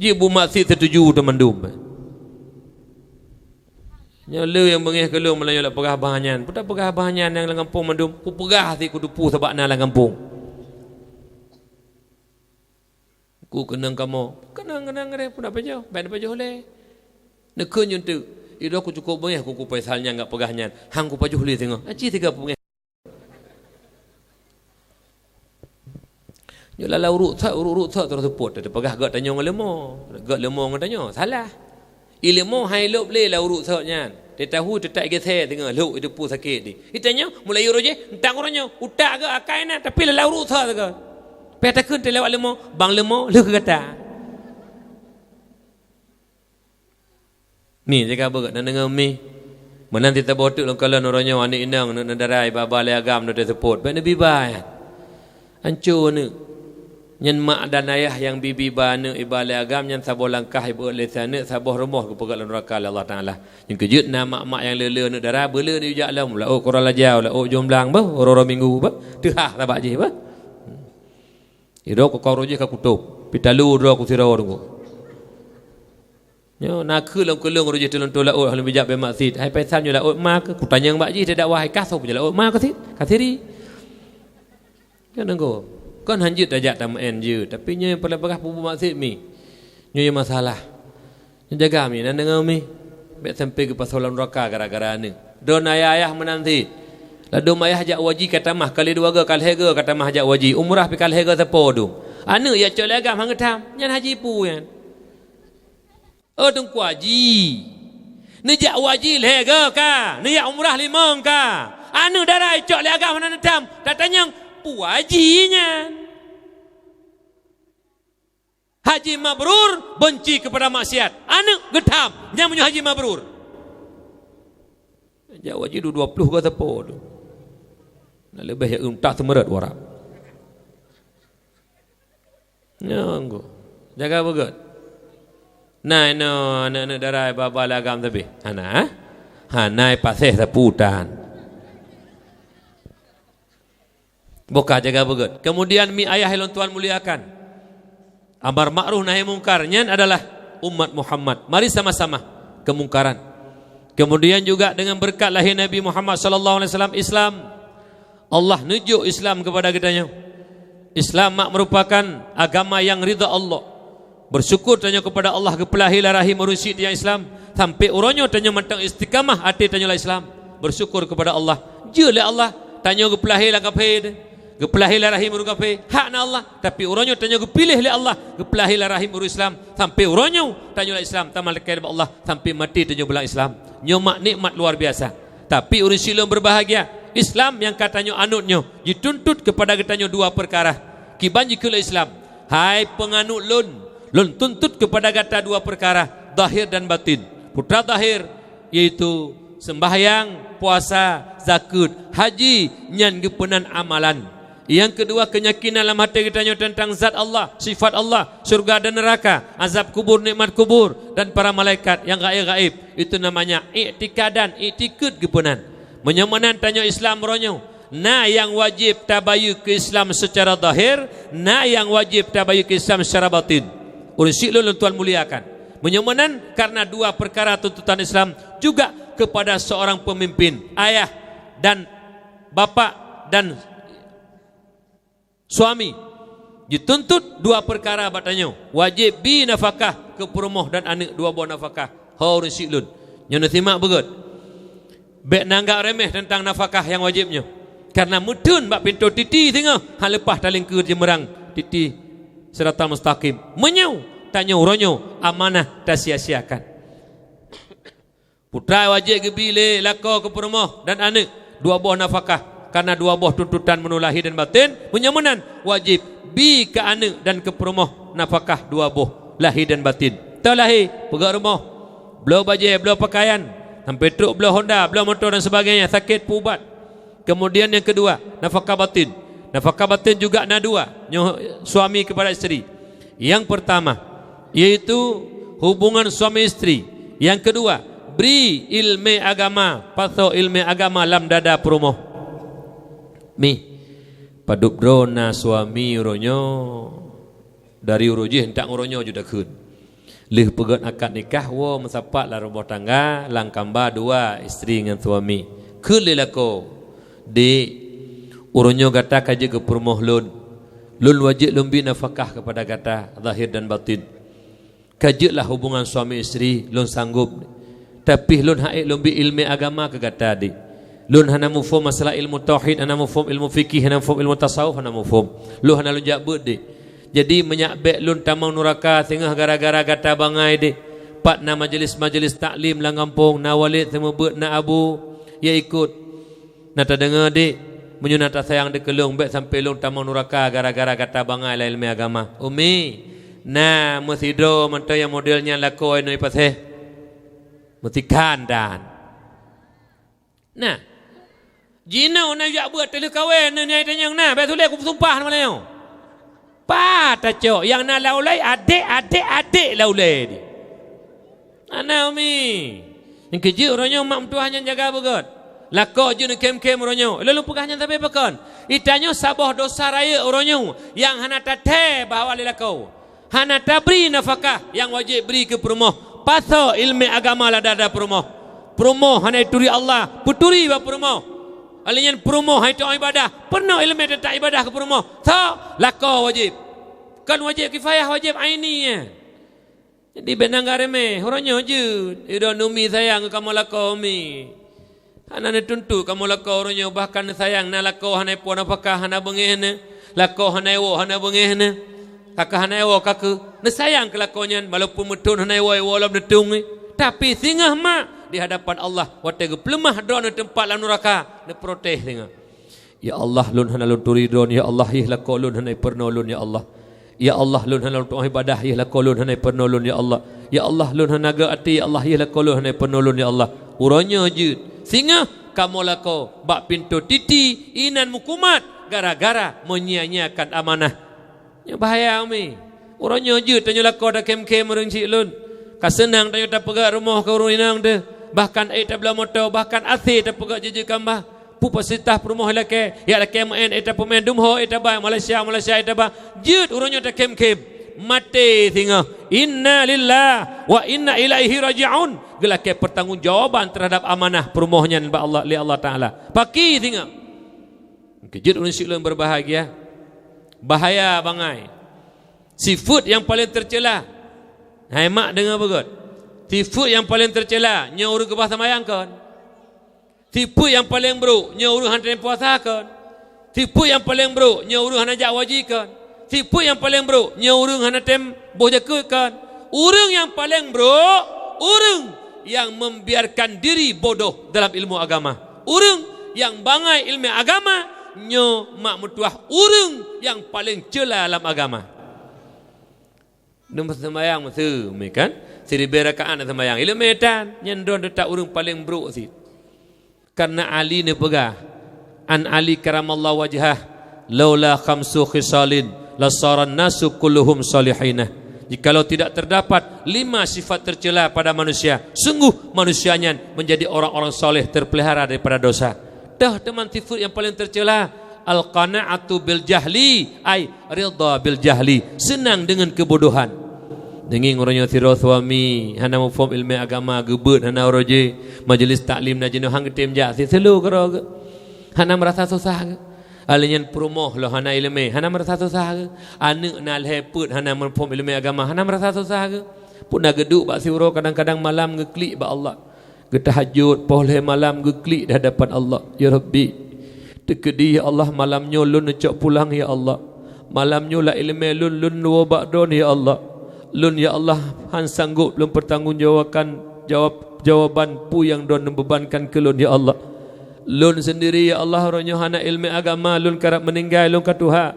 ji bu maksi tertuju temandum nya le yang bengih kelung malanyo lah pegah bahanyan putak pegah bahanyan yang ngampung mandum ku pegah ti kudu pu sebab na lah ngampung ku kenang kamu kenang re pun apa jauh baik apa jauh le nekun yang tu itu aku cukup banyak aku pesalnya enggak pegahnya hang ku pajuh le tengok aci tiga pungeh nyala urut tak terus support ada pegah gak tanya ngelemo gak lemo ngatanya salah ilmu hai lop le la urut saknya dia tahu tetak gese tengok luk itu pu sakit ni ditanya mulai uroje entang orangnya utak ke akaina tapi la urut sak ke peta kun te lewat lemo bang lemo lu kata ni jaga begat nak dengar mi menanti tak botuk long kala orangnya anik inang nak darai baba le agam nak support baik nabi bai hancur ni nyen mak dan ayah yang bibi bana ibale agam nyen sabo langkah ibu le sana sabo remoh ke pegat neraka Allah Taala yang kejut nama mak yang lele nak darai bela ni jak lam la oh korang lajau la oh jomlang ba oro minggu ba tu ha tabak je ba iro ko kau roje ka kutub pitalu ro ku sira ro nyo nak ke long kelong roje telon tolak oh halim bijak be maksud hai paisan nyo la oh mak ku tanya mbak ji tidak wahai kasau punya la oh mak kasit kasiri kan nggo kan hanjut ajak tamen je tapi nyo pada berah pubu maksud mi nyo masalah nyo jaga mi nan dengar mi be sampai ke pasolan neraka gara-gara ni don ayah menanti lado mayah hajak waji kata mah kali dua ga kali hega kata mah hajak waji umrah pi kali hega tepo du anu ya cok legam hang tam nyan haji pu yan oh tung waji ni jak waji hega ka ni ya umrah limong ka anu darai cok legam hang tam tatanya pu wajinya haji mabrur benci kepada maksiat anu getam yang menyu haji mabrur jak waji 20 ga tepo du nak lebih yang tak semerat warak nyanggu jaga begut nai no anak darai baba lagam tapi ana nai paseh seputan buka jaga begut kemudian mi ayah elon tuan muliakan amar ma'ruf nahi mungkarnya adalah umat Muhammad mari sama-sama kemungkaran kemudian juga dengan berkat lahir Nabi Muhammad sallallahu alaihi wasallam Islam Allah nunjuk Islam kepada kitanya. Islam merupakan agama yang ridha Allah. Bersyukur tanya kepada Allah kepelahilah rahim urusi dia Islam. Sampai uronyo tanya mantang istiqamah hati tanya lah Islam. Bersyukur kepada Allah. Jelah Allah tanya kepelahilah kafir. Kepelahilah rahim urus kafir. Hak na Allah. Tapi uronyo tanya kepilih oleh Allah. Kepelahilah rahim urus Islam. Sampai uronyo tanya lah Islam. Tamal kepada Allah. Sampai mati tanya belah Islam. Nyomak nikmat luar biasa. Tapi urus silum berbahagia. Islam yang katanya anutnya dituntut kepada katanya dua perkara. Kiban jikulah Islam. Hai penganut lun tuntut kepada kata dua perkara, zahir dan batin. Putra zahir yaitu sembahyang, puasa, zakat, haji, nyan gepenan amalan. Yang kedua keyakinan dalam hati kita tentang zat Allah, sifat Allah, surga dan neraka, azab kubur, nikmat kubur dan para malaikat yang gaib-gaib. Itu namanya i'tikadan, i'tikad gepenan. Menyamanan tanya Islam ronyo. Na yang wajib tabayu ke Islam secara zahir, na yang wajib tabayu ke Islam secara batin. Urusik lu tuan muliakan. Menyamanan karena dua perkara tuntutan Islam juga kepada seorang pemimpin, ayah dan bapa dan suami. Dituntut dua perkara batanya. Wajib bi nafkah ke perumoh dan anak dua buah nafkah. Ha urusik lu. Nyono simak begut. Bek nanggak remeh tentang nafkah yang wajibnya. Karena mudun bak pintu titi tengah. Hal lepas taling ke jemerang titi siratal mustaqim. Menyau tanya uronyo amanah tak sia-siakan. Putra wajib ke bile lako ke perumoh dan anak dua buah nafkah. Karena dua buah tuntutan menulahi dan batin. Menyamanan wajib bi ke anak dan ke perumoh nafkah dua buah lahir dan batin. Tak lahir pegak rumah, belau baju, belau pakaian, sampai truk, belau Honda, belau motor dan sebagainya, sakit pubat. Kemudian yang kedua nafkah batin. Nafkah batin juga ada dua, suami kepada isteri. Yang pertama yaitu hubungan suami isteri. Yang kedua beri ilmu agama, patho ilmu agama lam dada perumoh. Mi paduk drona suami uronyo dari urujih hentak uronyo juda kun. Lih pegat akad nikah wo mensapat lah rumah tangga langkamba dua isteri dengan suami. Kun lelako di uronyo kata kaji ke perumoh lun wajib lumbi nafkah kepada kata zahir dan batin. Kajilah hubungan suami isteri lun sanggup. Tapi lun haik lumbi ilmu agama ke kata di. Lun hana mufhum masalah ilmu tauhid, hana mufhum ilmu fikih, hana mufhum ilmu tasawuf, hana mufhum. Lun hana lun jabut di. Jadi menyakbek lun tamang nuraka tengah gara-gara kata bangai di. Pat na majlis-majlis taklim lang kampung na walid semua bet na abu ya ikut. Na tak dengar di. Menyunat sayang de kelung bet sampai lung tamang nuraka gara-gara kata bangai la ilmu agama. Umi na musidro manto yang modelnya lakoi no ipaseh. Mesti kandan. Nah, jina ona yak buat telu kawen ni ai tanyang na, bet tulek aku sumpah nama leo. Pa ta cok yang na laulai adik laulai di. Ana umi. Yang keji orangnya mak mentuahnya jaga begot. Lako je ni kem-kem orangnya. Lalu pegahnya tapi pakon. Itanya sabah dosa raya orangnya yang hana tate bahawa lelako. Hana tabri nafkah yang wajib beri ke perumoh. Patho ilmu agama la dada perumoh. Perumoh hana ituri Allah, puturi ba perumoh. Alinyan perumoh itu ibadah. Penuh ilmu tak ibadah ke perumoh. Tak lako wajib. Kan wajib kifayah, wajib aininya. Jadi benang gareme, orangnya je. Ida numi sayang kamu lako umi. Hana ne tuntu kamu lako orangnya bahkan sayang na lako hana puan apakah hana bengehna. Lako hana ewo hana bengehna. Kakak hana ewo kakak. Ne sayang ke lakonya walaupun metun hana ewo lam netung ni. Tapi singah mak di hadapan Allah watega pelemah drone tempat lan neraka ne protes dengar. Ya Allah lun hana lun turi drone ya Allah ih lako lun hana perno lun ya Allah. Ya Allah lun hana lun ibadah ih lako lun hana perno lun ya Allah. Ya Allah lun hana ga ati ya Allah ih lako lun hana perno lun ya Allah. Uranya je singah kamu lako bak pintu titi inan mukumat gara-gara menyia-nyiakan amanah. Ya bahaya umi. Uranya je tanya lako dah kem-kem merencik lun. Kasenang tanya tak pegak rumah ke urun inang de. Bahkan ai tak bela motor, bahkan asih tak pegak jeje kambah. Pu pasitah perumah lake, ya lake main eta pemain dumho eta ba Malaysia eta ba. Jut urunnya tak kem-kem. Mati singa. Inna lillah wa inna ilaihi raji'un. Gelake pertanggungjawaban terhadap amanah perumahnya ba Allah li Allah Taala. Paki singa. Kejut urun silun berbahagia. Bahaya bangai. Seafood yang paling tercela Hai mak dengar bagus. Tipu yang paling tercela nya urang kebah sembahyang kan. Tipu yang paling buruk nya urang hantar puasa kan. Tipu yang paling buruk nya urang hana jak wajib kan. Tipu yang paling buruk nya urang hana tem boh jaga kan. Urang yang paling buruk urang yang membiarkan diri bodoh dalam ilmu agama. Urang yang bangai ilmu agama nya mak mertuah urang yang paling cela dalam agama. Nombor sembahyang masa kan seribu rakaat nak sembahyang ilmu medan nyendon detak urang paling buruk si. Karena Ali ni pegah an Ali karamallahu wajhah laula khamsu khisalin lasaran nasu kulluhum salihina. Jikalau tidak terdapat 5 sifat tercela pada manusia, sungguh manusianya menjadi orang-orang soleh terpelihara daripada dosa. Dah teman sifat yang paling tercela al-qana'atu bil jahli ay ridha bil jahli, senang dengan kebodohan. Denging orangnya tiro suami hana mafhum ilmu agama gebet hana roje majlis taklim najino hang tem ja si selu karo hana merasa susah ke alinyan promoh lo hana ilmu hana merasa susah ke anak nal heput hana mafhum ilmu agama hana merasa susah ke pun nak geduk bak siuro kadang-kadang malam ngeklik bak Allah getahajud boleh malam ngeklik di hadapan Allah. Ya Rabbi tekedi ya Allah malamnya lun cok pulang ya Allah malamnya la ilmu lun wa ba'don ya Allah lun ya Allah han sanggup lun jawaban pu yang don membebankan ke lun ya Allah lun sendiri ya Allah orangnya hana ilmu agama lun karap meninggal lun katuha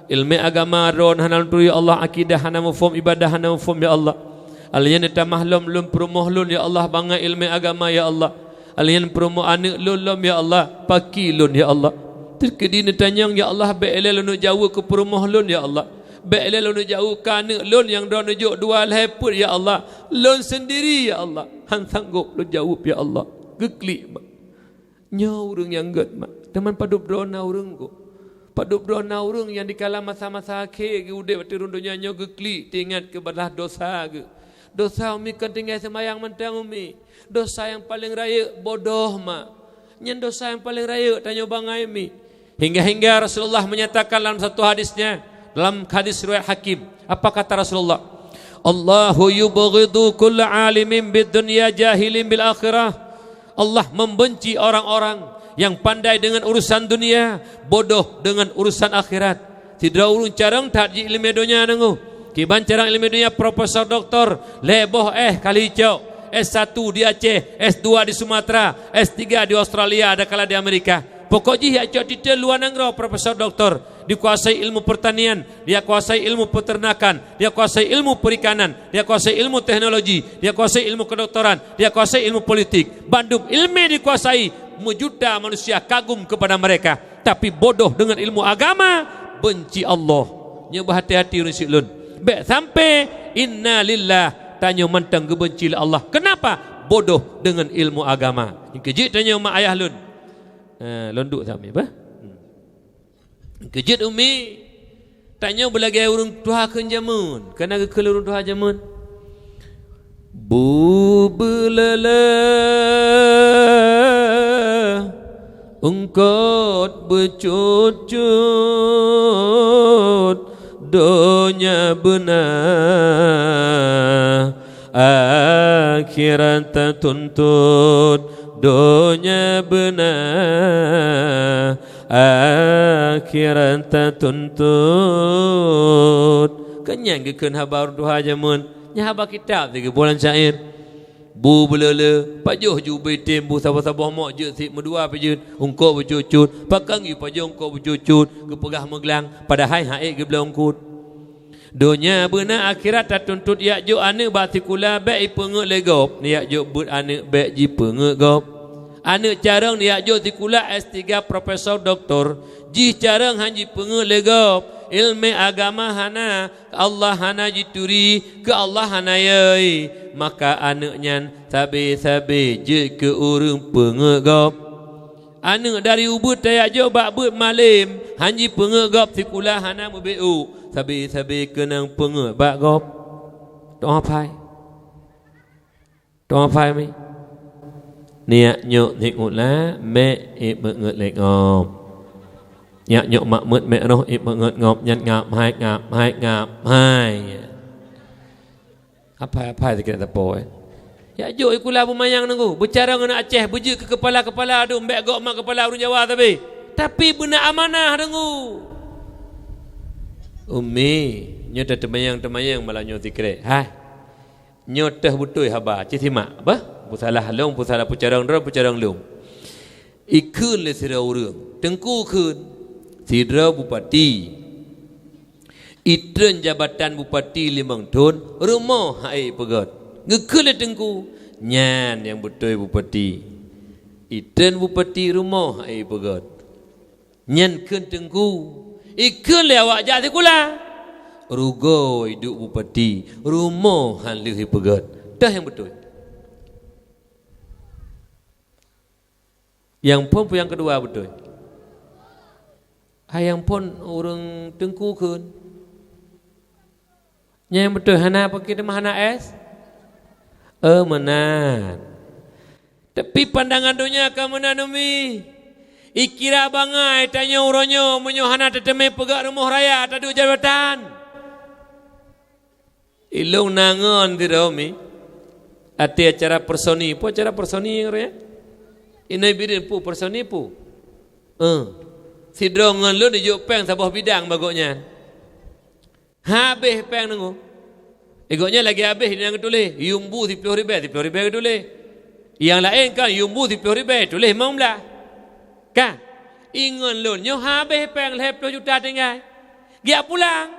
ilmu agama ron hana tu ya Allah akidah hana mafhum ibadah hana mafhum ya Allah alian eta mahlum lun perumoh lun ya Allah bangai ilmu agama ya Allah alian perumoh anak lun ya Allah paki lun ya Allah terkedi netanyang ya Allah be'elel lun jauh ke perumoh lun ya Allah baiklah lun jauh kana lun yang dah nunjuk dua leput ya Allah lun sendiri ya Allah han sanggup lun jawab ya Allah geklik nya urang yang get mak teman padup drona urang ko padup drona urang yang dikala masa-masa akhir ke udah waktu rundunya nya geklik tingat ke belah dosa ke dosa umi kan tinggal semayang mentang umi dosa yang paling raya bodoh mak nyen dosa yang paling raya tanya bangai mi hingga Rasulullah menyatakan dalam satu hadisnya dalam hadis riwayat Hakim apa kata Rasulullah Allahu yubghidu kull alimin bid dunya jahilin bil akhirah. Allah membenci orang-orang yang pandai dengan urusan dunia bodoh dengan urusan akhirat. Tidak urung carang tak di ilmu dunia nengu kiban carang ilmu dunia profesor doktor leboh kali hijau S1 di Aceh S2 di Sumatera S3 di Australia ada kala di Amerika pokoknya hijau di luar negeri profesor doktor dia kuasai ilmu pertanian, dia kuasai ilmu peternakan, dia kuasai ilmu perikanan, dia kuasai ilmu teknologi, dia kuasai ilmu kedokteran, dia kuasai ilmu politik. Bandung ilmu dikuasai, menjuta manusia kagum kepada mereka. Tapi bodoh dengan ilmu agama, benci Allah. Nyoba hati-hati rusik lun. Baik sampai inna lillah tanya mantang kebenci Allah. Kenapa? Bodoh dengan ilmu agama. Kejit tanya mak ayah lun. Lun duk sampai apa? Kejut umi tanya belagi urung tuha ke jamun kena ke kelurung tuha jamun bu belala ungkot becut donya benar akhirat tuntut donya benar akhirat tuntut kenyang kekeun habar duha jamun nya habar kitab tiga bulan syair bu belele pajuh ju betim bu sabah-sabah mak je si medua pejun ungko becucut pakang yu pajuh ungko becucut kepegah meglang padahal haik ke belah ungkut dunya beuna akhirat tuntut yak jo ane batikula baik pengek legop ni yak jo but ane baik ji pengek gop anak carang dia jo tikula S3 profesor doktor ji carang hanji pengek legop ilmu agama hana Allah hana jituri ke Allah hana yai maka anaknya sabe-sabe je ke urang pengek gop anak dari ubud tayak jo bak but malim hanji pengek gop tikula hana mebeu sabe-sabe kenang pengek bak gop tong apai mi niat nyok nikut la me menget lek ngop niat nyok mak mut me roh menget ngop nyat ngap hai Apa sikit tak apa. Ya jok ikula bumayang nunggu. Bercara dengan Aceh, berje ke kepala-kepala tu, mbak gok mak kepala orang Jawa tapi benar amanah nunggu. Umi, nyo dah temayang malah nyo zikir. Hai. Nyo teh betul haba, cisimak apa? Pusalah long, pusalah pucarang long. Ikun le sira urang. Tengku kun. Sidra bupati. Itren jabatan bupati Limang Tun, rumah hai pegat. Ngekul le tengku. Nyan yang betul bupati. Itren bupati rumah hai pegat. Nyan kun tengku. Ikun le awak jadi kula. Rugo hidup bupati, rumah han le pegat. Dah yang betul. Yang pun yang kedua betul. Yang pun orang tengku kun. Yang betul hana pakai nama hana es. Menan. Tapi pandangan dunia ke menan umi. Ikira bangai tanya uronyo menyohana teteme pegak rumah raya tadu jabatan. Ilung nangon di umi. Ati acara personi, po acara personi raya. Inai birin pu personi pu. Sidrongan lu dijuk peng sabah bidang bagoknya. Habis peng nunggu. Igoknya lagi habis dia yang tulis. Yumbu 10,000 tulis. Yang lain kan yumbu 10,000 tulis memang kan. Ingon lu nyo habis peng 10 juta tinggal. Dia pulang.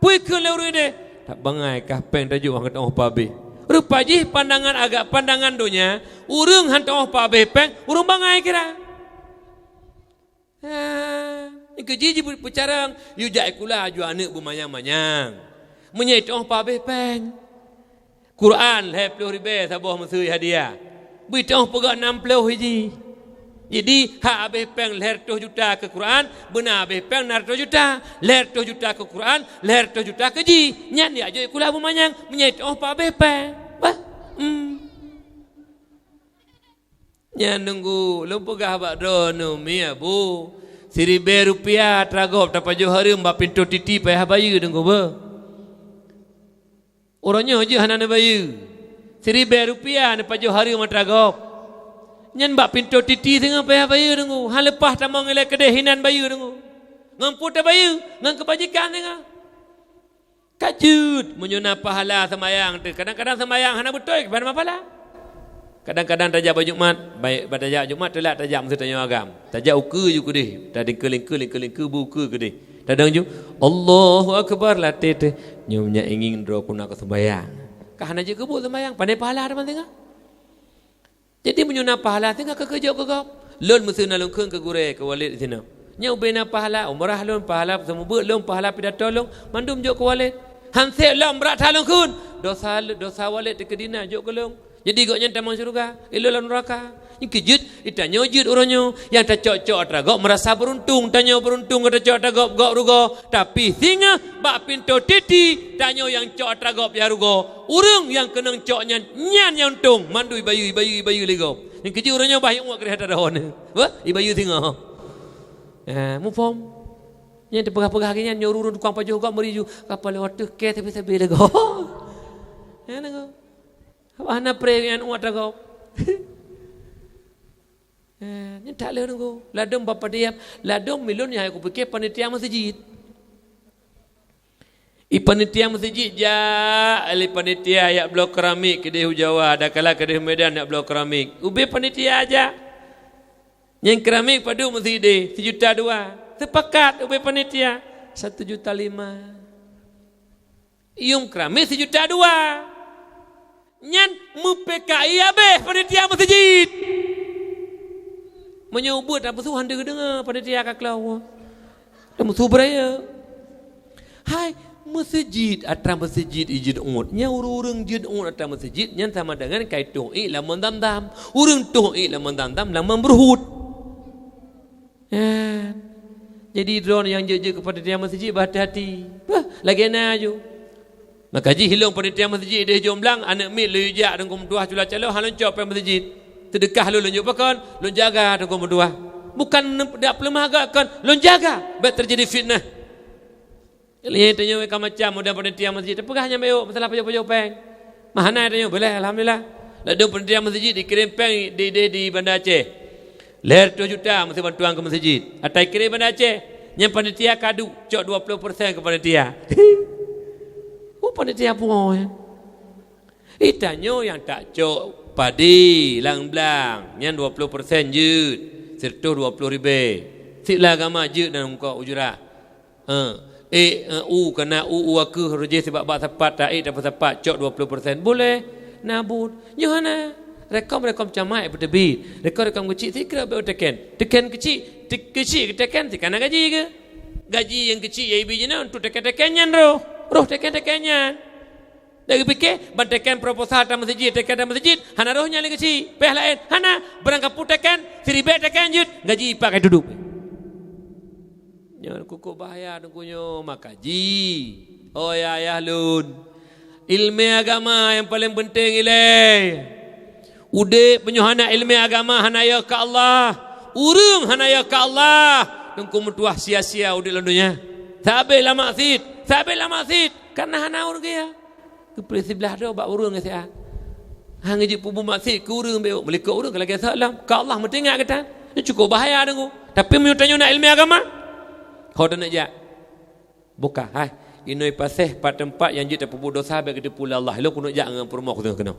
Pui ke leu dia. Tak bangai kah peng tajuk hang tong pabe. Rupaji pandangan agak pandangan dunia. Urang han tong pabe peng, urang bangai kira. Keji bercarang yu jai kula ju anak bumayang-mayang. Menyai tong pabe peng. Quran 10,000 sabah mesui hadiah. Bui tong pegak 60 hiji. Jadi hak habis peng leher 2 juta ke Quran, benar habis peng nar 2 juta, leher 2 juta ke Quran, leher 2 juta ke ji. Nyan dia ajak kula bumayang, menyai tong pabe peng. Bah. Nyan nunggu lumpugah bak dono mi abu. Rp1,000 tragop dapat jo hari mbak pintu titi payah bayu nunggu ba. Orangnya aja hanan bayu. Rp1,000 dapat jo hari mbak tragop. Nyan mbak pintu titi tengah payah bayu nunggu. Han lepas tamang elek kedai hinan bayu nunggu. Ngamput bayu, ngang kebajikan tengah. Kajut menyuna pahala semayang tu. Kadang-kadang semayang hana betul kepada pahala. Kadang-kadang tajak baju Jumat, baik pada tajak Jumat telak tajak mesti tanya agam. Tajak uku juga deh. Tadi kelingku buku ke deh. Kadang ju Allahu akbar latih tu. Nyumnya ingin dro kuna ke sembahyang. Kahana je kebut sembahyang, pandai pahala ada tengah. Jadi menyuna pahala tengah ke kerja ke gap. Lon mesti nalung ke gure ke walid di sini. Nyau bina pahala umrah lon pahala semua ber lon pahala pidato lon mandum jok ke walid. Hansel lon berat halung kun. Dosa walid di kedina jok ke lon. Jadi goknya tamang syurga, ilulan neraka. Ini kejut, itanya ujud orangnya. Yang tak cocok teragok merasa beruntung, tanya beruntung kata cocok teragok gok rugo. Tapi singa bak pintu titi, tanya yang cocok teragok ya rugo. Urang yang kenang cocoknya nyan yang untung, mandu ibayu lego. Yang kejut orangnya banyak muak kereta dahon. Wah, ibayu singa. Mufom. Yang terpegah-pegah kini nyuruh tukang pajuh gok meriju kapal lewat tu ke tepi-tepi lego. Ya lego. Ana pray yang uat ragau. Ni tak leh nunggu. Ladong bapa dia, ladong milon yang aku fikir panitia masjid. Panitia masjid ja, ali panitia ya blok keramik kedai Jawa, ada kala kedai Medan ya blok keramik. Ubi panitia aja. Yang keramik padu masjid 1,2 juta. Sepakat ubi panitia 1,5 juta. Ium keramik 1,2 juta. Nyan mupekai habis panitia masjid. Menyebut apa suhan dengar panitia kaklau. Dan musuh beraya. Hai masjid atra masjid ijid umut. Nya urang jid umut atra masjid nyan sama dengan kai tu'i lamun dam-dam. Urang tu'i lamun dam-dam lamun berhut. Jadi drone yang je kepada dia masjid berhati-hati. Lagi na aju. Maka ji hilang panitia masjid dia jomblang anak mil lu jak dengan dua cula calo halon cop pe masjid. Sedekah lu lunjuk pakan, lu jaga dengan dua. Bukan dak pelemahagakan, lu jaga biar terjadi fitnah. Lihat tanya mereka macam mudah panitia masjid. Pegahnya meo masalah pajo-pajo peng. Mahana tanya, boleh alhamdulillah. Lalu panitia masjid dikirim peng di Bandar Aceh. Leher 2 juta mesti bantuan ke masjid. Atai kirim Bandar Aceh. Yang panitia kadu cok 20% ke panitia. Oh panitia puang ya. Itanyo yang tak cok padi lang blang. Yang 20% jut. Serta 20 ribu. Sila agama jut dan muka ujurat. Kena aku rejeh sebab bak tepat tak dapat tepat cok 20%. Boleh nabut. Johana rekom camai bertebi. Rekom kecil tikra berteken. Teken kecil teken tikana gaji ke? Gaji yang kecil ya ibu jena untuk teken-tekennya roh teken-tekennya. Dari fikir bantekan proposal dalam masjid, teken dalam masjid, hana rohnya lagi kecil. Peh lain, hana berangkat teken, siribet teken jut, gaji pakai duduk. Jangan kuku bahaya nunggunya makaji. Oh ya lun. Ilmu agama yang paling penting ilai. Ude penyuhana ilmu agama hanaya ke Allah. Urung hanaya ke Allah. Nunggu mutuah sia-sia ude landunya. Sabai lah maksid. Karena hana urung ya. Kepulih sebelah dia bak urung ya. Hang je pubu maksid ke urung be. Melika urung kalau kita salam. Ke Allah mesti ingat kata. Ini cukup bahaya nunggu. Tapi menyutanya nak ilmu agama. Kau dah nak jak. Buka. Hai. Inoi paseh pada tempat yang jita pupu dosa baik ke pula Allah. Lo kuno jak dengan permok tu kena.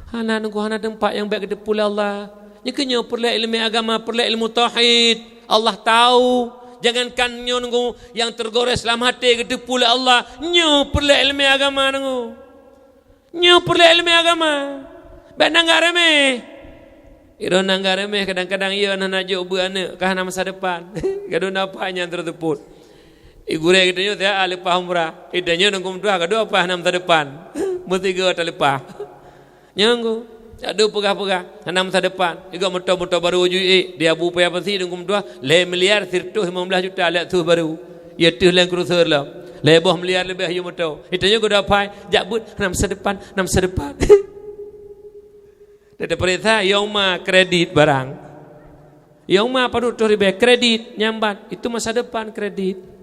Hana nunggu hana tempat yang baik ke pula Allah. Nyekenya perlu ilmu agama, perlu ilmu tauhid. Allah tahu. Jangankan nyo nunggu yang tergores dalam hati ke pula Allah. Nyo perlu ilmu agama nunggu. Nyo perlu ilmu agama. Baik nanggar remeh. Iro nanggar remeh kadang-kadang ia nak jauh buana kahana masa depan. Gaduh napanya terteput. Igure kita nyo dia alipah umrah. Idanya nunggu dua kedua apa masa depan. Mutiga talipah. Nyanggu. Aduh pegah-pegah. Hanam masa depan. Juga motor-motor baru uji. Dia abu payah pasti nunggu dua. 5 miliar sirtuh 15 juta lihat tu baru. Ya tu lain cruiser lah. 5 miliar lebih ayu motor. Idanya gua dapat jabut hanam masa depan. Ada perintah yauma kredit barang. Yauma padu tu ribe kredit nyambat. Itu masa depan kredit.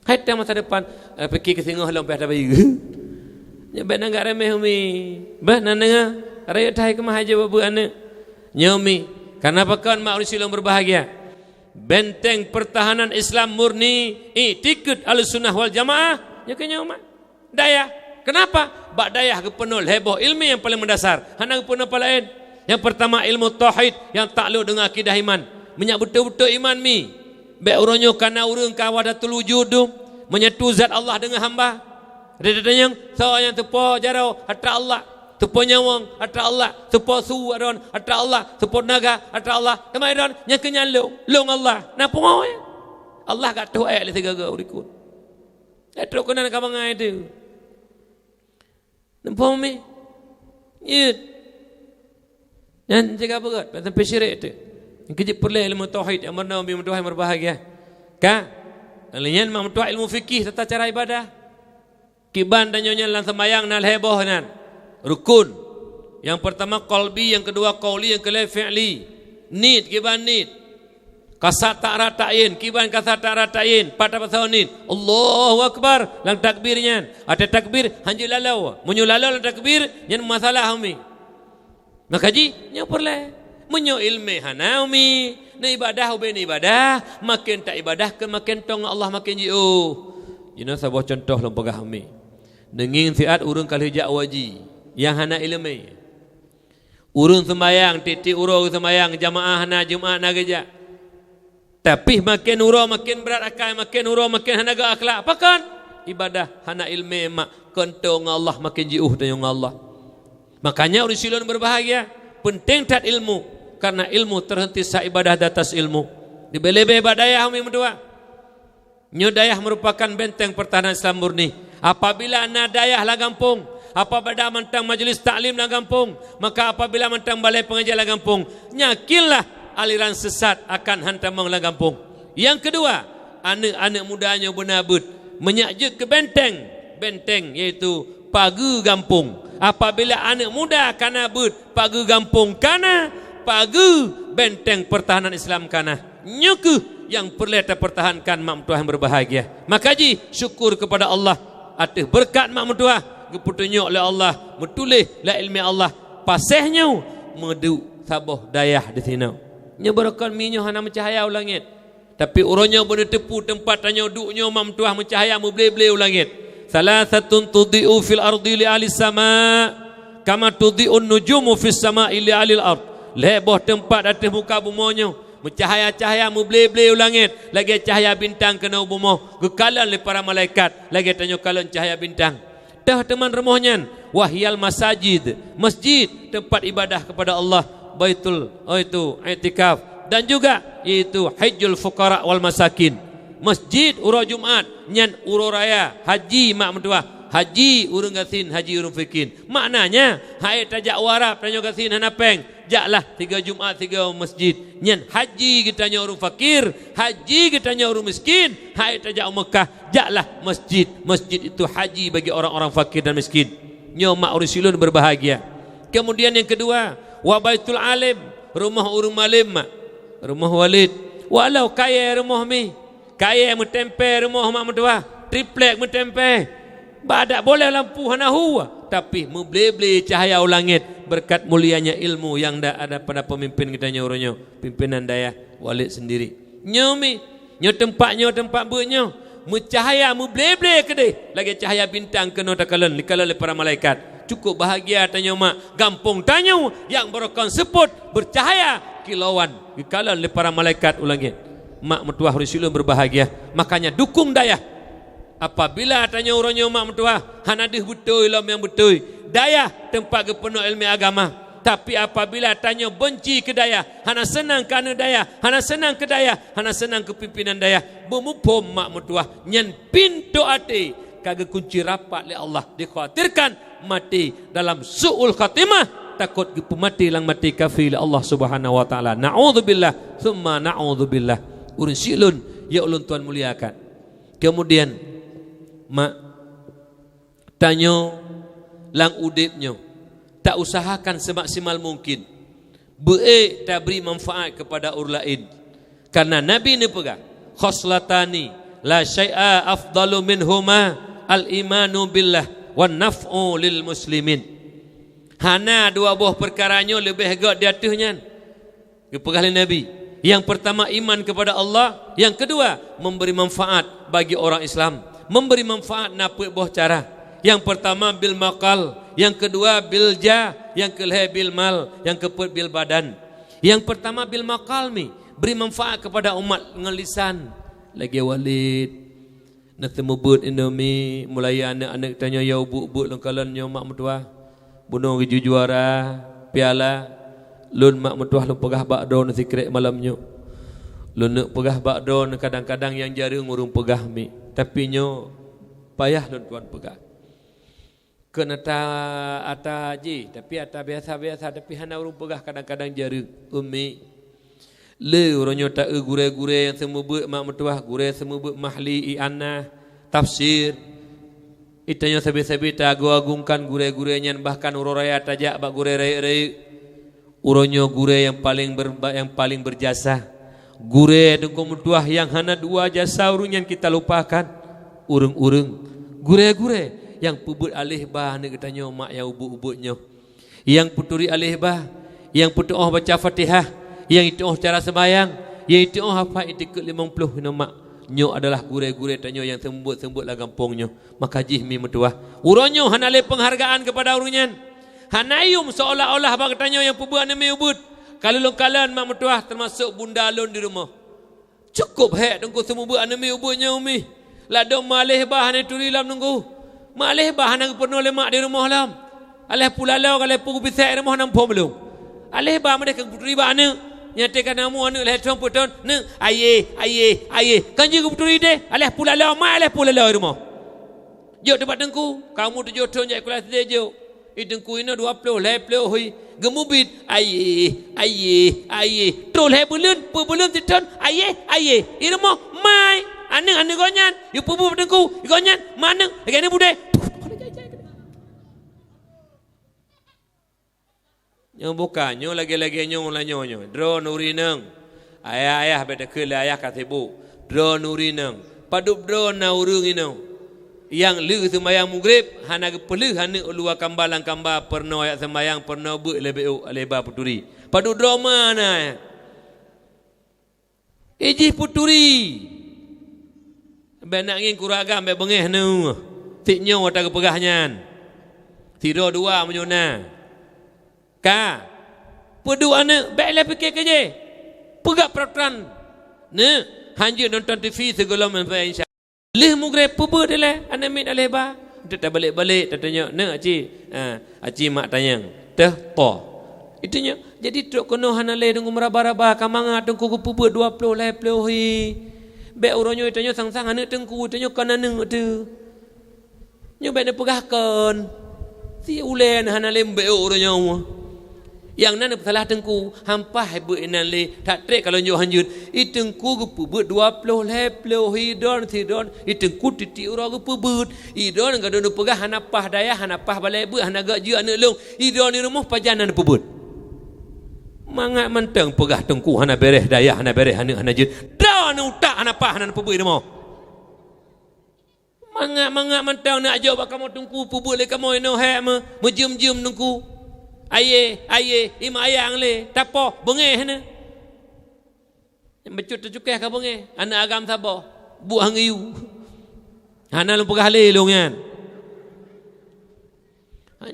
Hai masa depan pergi ke singoh lompat ada bayi. Nyambat nangak remeh umi. Bah nanga raya thai ke mahaja babu anak. Nyomi. Karena pakan mak Rasulullah berbahagia. Benteng pertahanan Islam murni tikut Ahlussunnah wal Jamaah. Ya ke nyoma. Daya. Kenapa? Bak daya ke penuh heboh ilmu yang paling mendasar. Hana ke penuh lain. Yang pertama ilmu tauhid yang takluk dengan akidah iman. Menyak betul-betul iman mi. Baik uronyo kana urung kawadatul wujud menyatu zat Allah dengan hamba. Ada yang yang tepo jarau hatra Allah, tepo nyawang hatra Allah, tepo su aron hatra Allah, tepo naga hatra Allah. Temai ron yang kenyalo long Allah. Napa mau ya? Allah kat tu ayat le gaga urikun. Etro kena ka mangai tu. Nampak mi? Yut. Yang jaga berat, pasal pesyirik tu. Yang kejip perlu ilmu tauhid yang mana ilmu Tuhan berbahagia. Ka? Lainnya ilmu Tuhan ilmu fikih tata cara ibadah. Kiban dan nyonya dalam sembahyang nal heboh nan. Rukun. Yang pertama qalbi, yang kedua qauli, yang ketiga fi'li. Nid kiban nid. Kasat tak ratain, kiban kasat tak ratain. Pada pasal nid. Allahu akbar lang takbirnya. Ada takbir hanji lalau. Munyu lalau lang takbir yang masalah umi. Maka ji nyo perlu menyo ilmu hana umi. Na ibadah uben ibadah, makin tak ibadah ke makin tong Allah makin jiu. Jina sebuah contoh lempagah umi. Denging siat urung kali jak waji yang hana ilmu. Urung sembayang titik urung sembayang jamaah hana Jumaat na geja. Tapi makin urung makin berat akal, makin urung makin hana ga akhlak. Apakan? Ibadah hana ilmu mak kentong Allah makin jiu tayung Allah. Makanya Rasulullah berbahagia. Penting tak ilmu. Karena ilmu terhenti sa ibadah di atas ilmu. Dibele-bele badayah umi merdua. Nyodayah merupakan benteng pertahanan Islam murni. Apabila nadayah lah gampung. Apabila mentang majlis taklim lah gampung. Maka apabila mentang balai pengajian lah gampung. Nyakinlah aliran sesat akan hantamang lah gampung. Yang kedua, anak-anak mudanya benabut. Menyakjut ke benteng. Benteng iaitu pagu gampung. Apabila anak muda kana but pagu gampung kana pagu benteng pertahanan Islam kana nyuku yang perlu kita pertahankan mak mentua yang berbahagia. Maka ji syukur kepada Allah atas berkat mak mentua geputunyuk oleh Allah, metulis la ilmi Allah, pasihnya medu sabah dayah di sini. Nya berakan minyo hana mencahaya langit. Tapi urangnya boleh tepu tempat tanya duknya mam tuah mencahaya membeli-beli langit. Salasatun tudhi'u fil ardi li ahli sama kama tudhi'un nujumu fis sama'i li ahli al-ard. Lebah tempat atas muka bumanya mencahaya-cahaya membeli-beli langit, lagi cahaya bintang kena bumah gekalan le para malaikat, lagi tanya kalan cahaya bintang. Dah teman remohnya wahyal masajid, masjid tempat ibadah kepada Allah, baitul itu i'tikaf, dan juga itu hajjul fuqara wal masakin. Masjid urang Jumaat nyan urang raya haji mak mentua, haji urang gasin, haji urang fikin. Maknanya hai tajak warap tanya gasin hana peng, jaklah 3 Jumaat 3 masjid. Nyan haji kita nya urang fakir, haji kita nya urang miskin. Hai tajak Mekah, jaklah masjid. Masjid itu haji bagi orang-orang fakir dan miskin. Nyo mak ursilun berbahagia. Kemudian yang kedua, wa baitul alim, rumah urang malim mak, rumah walid. Walau kaya rumah mi, kaya mentempe rumah mak mentua, triplek mentempe, badak boleh lampu hana huwa, tapi membeli-beli cahaya langit berkat mulianya ilmu yang ada pada pemimpin kita nyoronyo, pimpinan daya walid sendiri. Nyomi, nyo tempat bunyo, mencahaya membeli-beli kedai, lagi cahaya bintang kena takalan dikalan oleh para malaikat. Cukup bahagia tanya mak, gampang tanya yang berokon sebut bercahaya kilauan dikalan oleh para malaikat ulangit. Mak mentua Rasulullah berbahagia. Makanya dukung daya. Apabila tanya orangnya mak mentua, hanadih betul ilmu yang betul. Daya tempat kepenuh ilmu agama. Tapi apabila tanya benci ke daya, hana senang kerana daya, hana senang ke daya, hana senang ke pimpinan daya, bermupum mak mentua nyen pintu hati kagak kunci rapat oleh Allah. Dikhawatirkan mati dalam su'ul khatimah, takut mati lang mati kafir Allah Subhanahu wa taala. Na'udzubillah thumma na'udzubillah. Urang silun ya ulun tuan muliakan. Kemudian mak tanyo lang udipnyo tak usahakan semaksimal mungkin beik tak beri manfaat kepada orang lain. Karena Nabi ni pegang khoslatani la syai'a afdalu minhuma al-imanu billah wan naf'u lil muslimin. Hana dua buah perkaranya lebih hebat di atasnya. Dipegang oleh Nabi. Yang pertama iman kepada Allah, yang kedua memberi manfaat bagi orang Islam. Memberi manfaat napuk buah cara. Yang pertama bil maqal, yang kedua bil jah, yang kelih bil mal, yang keempat bil badan. Yang pertama bil maqal mi, beri manfaat kepada umat dengan lisan. Lagi walid nak temu but Indomie, mulai anak-anak tanya ya ubuk-ubuk lengkalan nyo mak mentua. Bunuh keju juara, piala. Lun mak mentua lu pegah bakdo nasi krek malamnya. Lun nak pegah bakdo kadang-kadang yang jaring urung pegah mi. Tapi nyo payah lun tuan pegah. Kena ata haji, tapi ata biasa-biasa, tapi hana urung pegah kadang-kadang jaring umi. Le orangnya tak gure-gure yang semua buat mak mentua, gure semua buat mahli i'anah, tafsir. Itanya sabi-sabi tak agung-agungkan gure-gurenya, bahkan urang raya tajak bak gure raya-raya. Urangnya gure yang paling berjasa. Gure dengkau mentua yang hana dua jasa urang kita lupakan. Urang-urang gure-gure yang pubut alih bah ni katanya mak yang ubuk-ubuknya. Yang puturi alih bah, yang putu baca Fatihah, yang itu cara sembahyang, yang itu apa itikut 50 nama nyo adalah gure-gure tanyo yang sembut-sembut lah kampungnya. Maka jihmi mentua urangnya hana le penghargaan kepada urangnya. Hanayum seolah-olah bang tanyo yang pubuan nami ubud. Kalau longkalan mak mentua termasuk bunda lun di rumah. Cukup hek dengku semua buat nami ubudnya umi. Ladong malih bah ni turi lam nunggu. Malih bah nang penuh lemak di rumah lam. Alih pulalau kalau pugu bisai rumah nang pom belum. Alih bah mereka putri bah ni. Nyatakan namu anu leh tong puton ne aye kanji ku putri de alih pulalau mai alih pulalau rumah. Jo tempat dengku kamu tu jo ton jak kelas de jo. Idengku ina 20 leh pleo hui gemubit aye tol he bulun titon aye irmo mai ane gonyan yu pubu dengku gonyan mana gane bude nyo buka nyo lagi nyo la nyo dro nurineng ayah beda kele ayah katibu dro nurineng padup dro na urung ino yang lu sembahyang maghrib hana gepelu hana ulua kambalang kamba pernah ayat sembahyang pernah bu lebeu leba puturi padu drama na iji puturi benak ngin kuragam be bengeh nu tiknyo ta gepegahnya tiro dua menyona ka pedu ana be le fikir keje pegak peraturan ne hanje nonton TV segala manfaat insya leh mugre puber dele ana mit aleba tak balik-balik tanya ne aci mak tanya teh to itunya jadi tok kono hana le dengan meraba-raba kamanga tengku puber 20 le plohi be uronyo tanya sang-sang ana tengku tanya kana neng tu nyo be ne pegahkan si ulen hana le be uronyo yang nana salah tengku hampah hebe inan le tak trek kalau nyo hanjut itengku gepu ber 20 leplo hidon tidon itengku titik ura gepu ber idon gadon pegah hanapah daya hanapah balai ber hanaga ju anak long idon ni rumah pajanan pebut mangat menteng pegah tengku hana bereh daya hana bereh hana hanajut dan utak hanapah hana pebut mo mangat menteng nak ajak bak kamu tengku pebut le kamu eno he mejum-jum tengku aye ima ayang le tapo bengeh na becut tercukeh ka bengeh anak agam sabo buah ngiu hana lu pegah le longan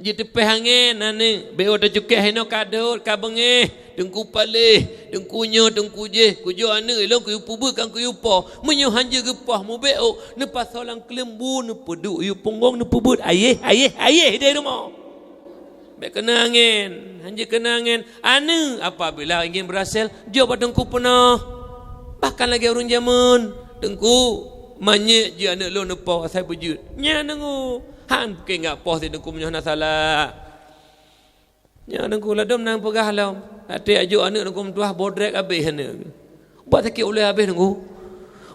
je tepeh angin ane beo tercukeh heno kadot ka bengeh dengku paleh dengku nyo dengku je kujo ane long ku pubu kan ku yupo menyo hanje gepah mu beo ne pasolang kelembu ne pedu yu ponggong ne pubut aye de rumah baik kenangin, hanya kenangin. Anu apabila ingin berhasil, jawab dengku penuh. Bahkan lagi orang zaman, dengku manyek je anak lo nepah saya berjud. Nya dengku, han ke ngak poh si dengku menyah salah. Nya dengku ladom nang pegah lam. Ate ajuk anak dengku mentuah bodrek habis anak. Buat sakit oleh habis dengku.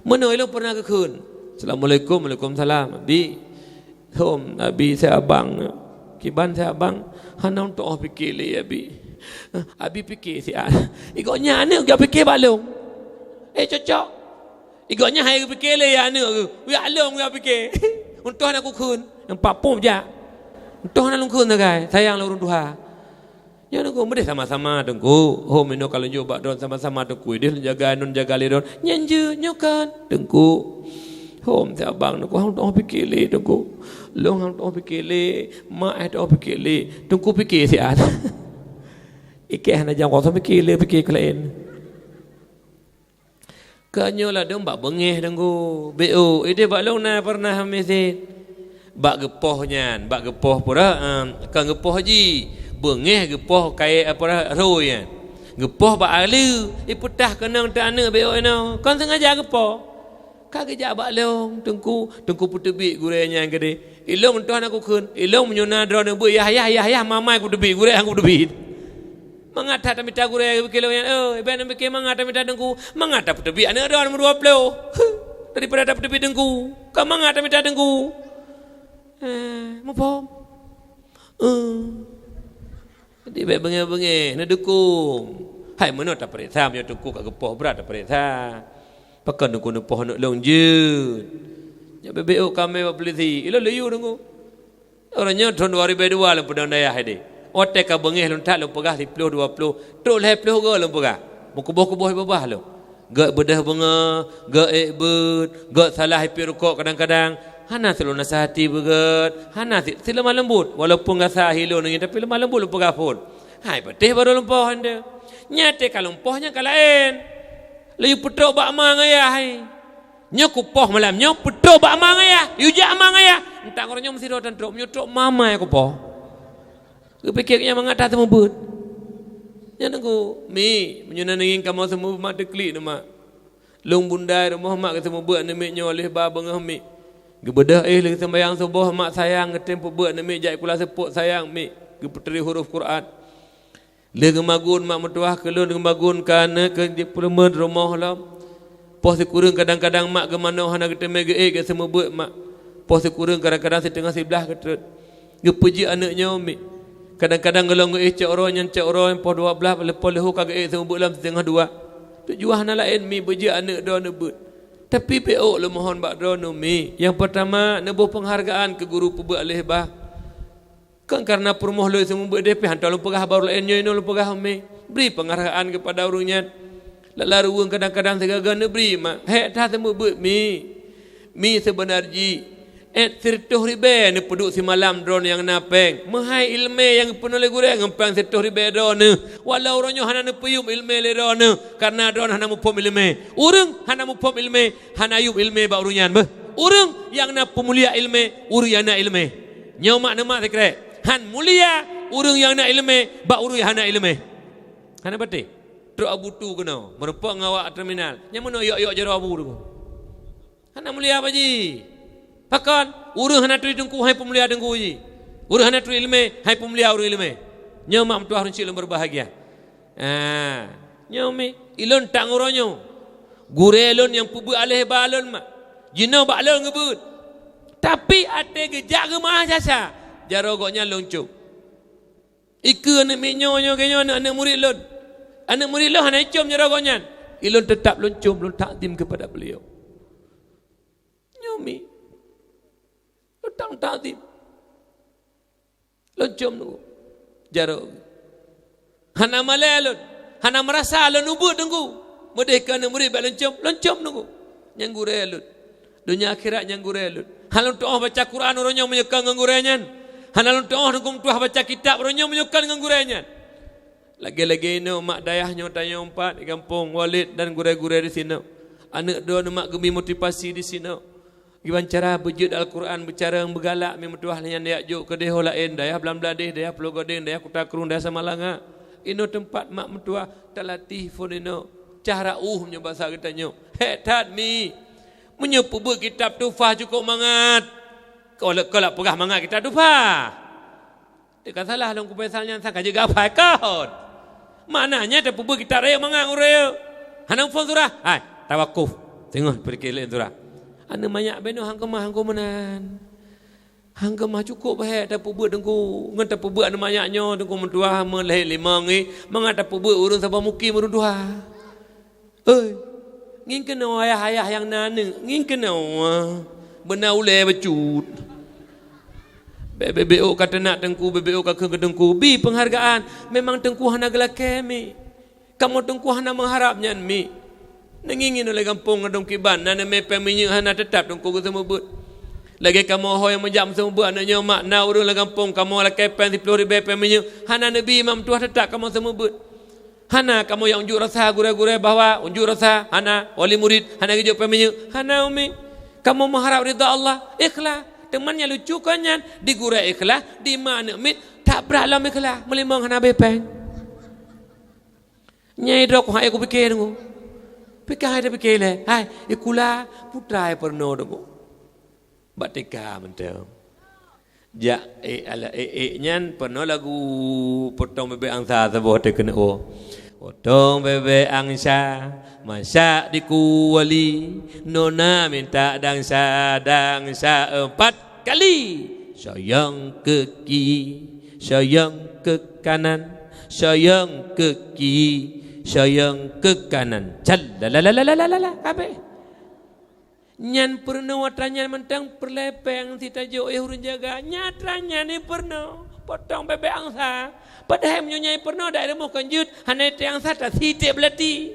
Mana elo pernah kekun. Assalamualaikum, waalaikumsalam. Bi, hom, abi saya abang. Kiban saya abang. Hana untuk fikir le abi. Abi fikir si an. Igoknya ane gak fikir balong. Cocok. Igoknya hai fikir le ya ane. Wi along gak fikir. Untuk anak aku kun. Yang papum je. Untuk anak lu kun tagai. Sayang lu urun Tuhan. Ya nunggu mesti sama-sama tengku. Home ino kalau nyoba don sama-sama tengku. Dia jaga nun jaga le don. Nyanju nyokan tengku. Home si abang tengku hang untuk fikir le tengku. Long hang tok fikir le, mak tok fikir le, tungku fikir si an. Ikeh hana jang kau fikir le fikir ke lain. Kanyo lah dong bak bengeh dengku. Beo, ide bak long na pernah mesin. Bak gepoh nyan, bak gepoh pura kan gepoh haji. Bengeh gepoh kai apa roi kan. Gepoh bak alu, iputah kenang tak ana beo eno. Kan sengaja gepoh. Kagak jabak long tengku putebik gurenya gede ilong tuan aku kun ilong menyona drone bu ya mamai aku tebik gure aku tebik mangata tamita gure kilo yang ben beke mangata tamita tengku mangata putebik ana drone 20 daripada dapat tebik tengku ka mangata tamita tengku mopom di bengeh na dukung hai menot ta perintah menyo tengku ka gepoh berat ta perintah pakan dengku nepah nak long jut. Ya bebeo kami bapeliti. Ilo leyu dengku. Orangnya tahun 2002 lah pedang daya hede. Otek ka bengeh lontat lo pegah 10 20. Tok leh 10 go lo pegah. Bukuh-bukuh babah lo. Gak bedah bunga, gak ekbet, gak salah happy rukuk kadang-kadang. Hana selalu nasihati begat. Hana sila lembut. Walaupun gak sah hilo ni tapi lemah lembut lo pegah pun. Hai betih baru lempah anda. Nyate kalau lempahnya kalain. Layu petrok bak mang ayah. Nyok kupoh malam nyok petrok bak mang ayah. Yujak mang ayah. Entah orangnya mesti rotan trok nyotrok mama ya kupoh. Kepikirnya mengata temu but. Nya nengku mi menyunaningin kamu semua mak deklik nama. Long bundai rumah mak ke semua but nemik nyoleh ba bengah mi. Gebedah lagi sembayang subuh mak sayang ngetempo but nemik jai kula sepuk sayang mi. Geputeri huruf Quran. Le gemagun mak mertuah kelun gemagun kana ke diplemen rumah lah. Poh sekurang kadang-kadang mak ke mana hana kita mega ke semua buat mak. Poh sekurang kadang-kadang setengah 11 ke ge puji anaknya umi. Kadang-kadang kalau cek orang yang cek orang poh 12 lepas lehu kagak semua buat dalam setengah 2. Tu juah hana lain mi puji anak dah nebut. Tapi BO le mohon bakdo numi. Yang pertama nebuh penghargaan ke guru pebek alih bah. Kan karena permoh le semua DP hantar lu pegah baru lain nyoy lu pegah me. Beri penghargaan kepada orangnya. Lalu kadang-kadang segagan beri mak. Hek dah temu bet mi. Mi sebenarnya sirtuh ribe ni peduk si malam drone yang napeng. Mahai ilme yang penuh le gureng ngempang sirtuh ribe drone. Walau orangnya hana nepuyum ilme le drone karena drone hana mupom ilme. Urang hana mupom ilme, hana yub ilme ba urunyan beh. Urang yang na pemulia ilme, urang yang na ilme. Nyomak nama sekre. Han mulia urang yang na ilme, ba urang yang hana ilme. Hana bati. Truk abu tu kena. Merempak ngawak terminal. Yang mana yok-yok jero abu tu. Hana mulia apa ji? Pakan urang hana tu dengku hai pemulia dengku ji. Urang hana tu ilme hai pemulia urang ilme. Nyomak mentua harun cilem berbahagia. Nyomi ilon tak nguronyo. Gurelon yang pubu alih balon mak. Jino balon ngebut. Tapi ate gejak ke mah jasa. Jarogoknya loncuk. Iku anak minyo kenyo anak murid lon. Anak murid lon hana icom jarogoknya. Ilon tetap loncum lon takdim kepada beliau. Nyomi tang takdim loncom nu jaro hana malelun hana merasa lun ubud dengku merdeka na murid bak loncom nu nyang gurelun dunia akhirat nyang gurelun halun toh baca Quran oronyo menyekang nggurenyan halun toh dengku tuah baca kitab oronyo menyekang nggurenyan lagi-lagi no mak dayahnya tanya empat di kampung Walid dan gure-gure di sini anak dua mak gemi motivasi di sini. Gimana cara berjud Al-Quran bercara yang bergalak memang tuah yang dia juk ke deho lain daya belam-beladih daya Pulau Goding daya Kuta Kerung daya Samalanga ino tempat mak mentua talatih fon ino cara nya bahasa kita nyo hetat mi menyepu kitab tufah cukup mangat kalau pegah mangat kitab tufah dekat salah long kupesalnya sangka juga apa kau maknanya ada pubu kitab raya mangat ureo hanang fon surah hai tawakuf tengok perkele surah ane banyak beno hang kemenan. Hang kemah cukup baik ada pubuk dengku. Ngan ta pubuk ane banyaknya dengku mentua meleh lima ngi. Mangata pubuk urun sabah mukim urun dua. Ngin kena ayah-ayah yang nane. Ngin kena benar uleh becut. BBO kata nak dengku, BBO kata ke dengku. Bi penghargaan. Memang dengku hana gelak kemi. Kamu dengku hana mengharapnya mi. Nangingin oleh kampung adong kiban nana mepe minyak hana tetap dong kuku semua but lagi kamu hoy yang menjam semua but anaknya mak na urang oleh kampung kamu oleh kepen 10 ribu pe minyak hana nabi imam tuah tetap kamu semua but hana kamu yang unjuk rasa gure-gure bahwa unjuk rasa hana wali murid hana gijuk pe minyak hana umi kamu mengharap ridha Allah ikhlas temannya lucu kanyan di gure ikhlas di mana mit tak beralam ikhlas melimang hana bepeng nyai dok hai aku fikir aku Pikir ada pikir le, hai ikula putra perno dong, batika menteu, ja ala nyan perno lagu potong bebe angsa sebuah teken potong bebe angsa masak di kuali nona minta dangsa 4 kali sayang ke kiri sayang ke kanan sayang ke kiri sayang ke kanan calalalalalalalala kabeh nyan pernah watanya mentang perlepeng si tajuk hurun jaga nyatranya ni pernah potong bebe angsa padahal menyonyai pernah dak remo kanjut hanai te angsa tak sitik belati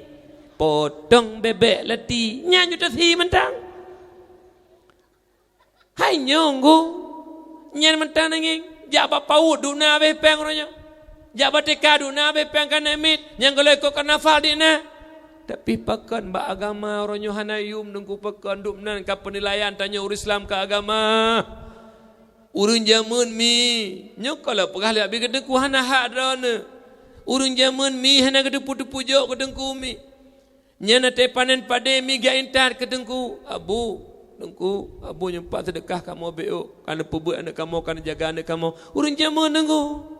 potong bebek lati nyanyu tak si mentang hai nyonggo nyan mentang nanging jaba paut duna bepeng orangnya jabat dekadu na bepeng kana mit yang kalau ikut kana fadina tapi pakan ba agama oronyo hanayum dengku pakan dupnan ka penilaian tanya urus Islam ka agama urun jamun mi nyokala pegah lihat bi gedengku hana hak drone urun jamun mi hana gedepu-depu jok gedengku mi nyana te panen pade mi ga intar gedengku abu dengku abu nyempat sedekah kamu beo kana pebut anak kamu kana jaga anak kamu urun jamun dengku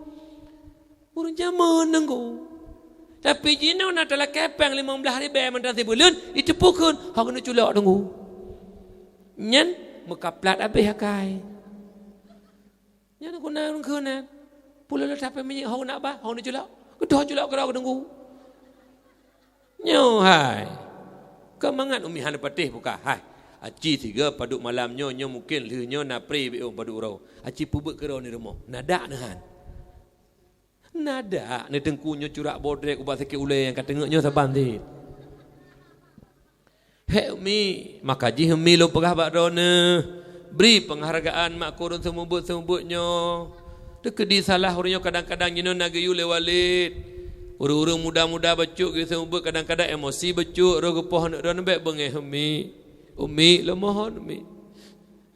urun jaman nengko. Tapi jina nak telah kepeng 15 ribu mentang sebulan, itu pukun hang nak culak nengko. Nyan mekaplat habis akai. Nyan aku nak kena. Pula lah sampai minyak hang nak ba, hang nak culak. Kedah culak kerau nengko. Nyo hai. Kemangat umi hana patih buka. Hai. Aci tiga paduk malamnya nyo mungkin lehnya napri be paduk urau. Aci pubuk kerau ni rumah. Nada nahan. Nada ni tengkunya curak bodrek ubat sakit ulai yang kata ngeknya sabandit. Hei umi, maka ji umi lo pegah bak rona. Beri penghargaan mak kurun semubut-semubutnya. Dekedi salah orangnya kadang-kadang jino nagayu lewalid. Urung-urung muda-muda bacuk ke semubut kadang-kadang emosi bacuk ro gepoh nak don baik bengeh umi lo mohon umi.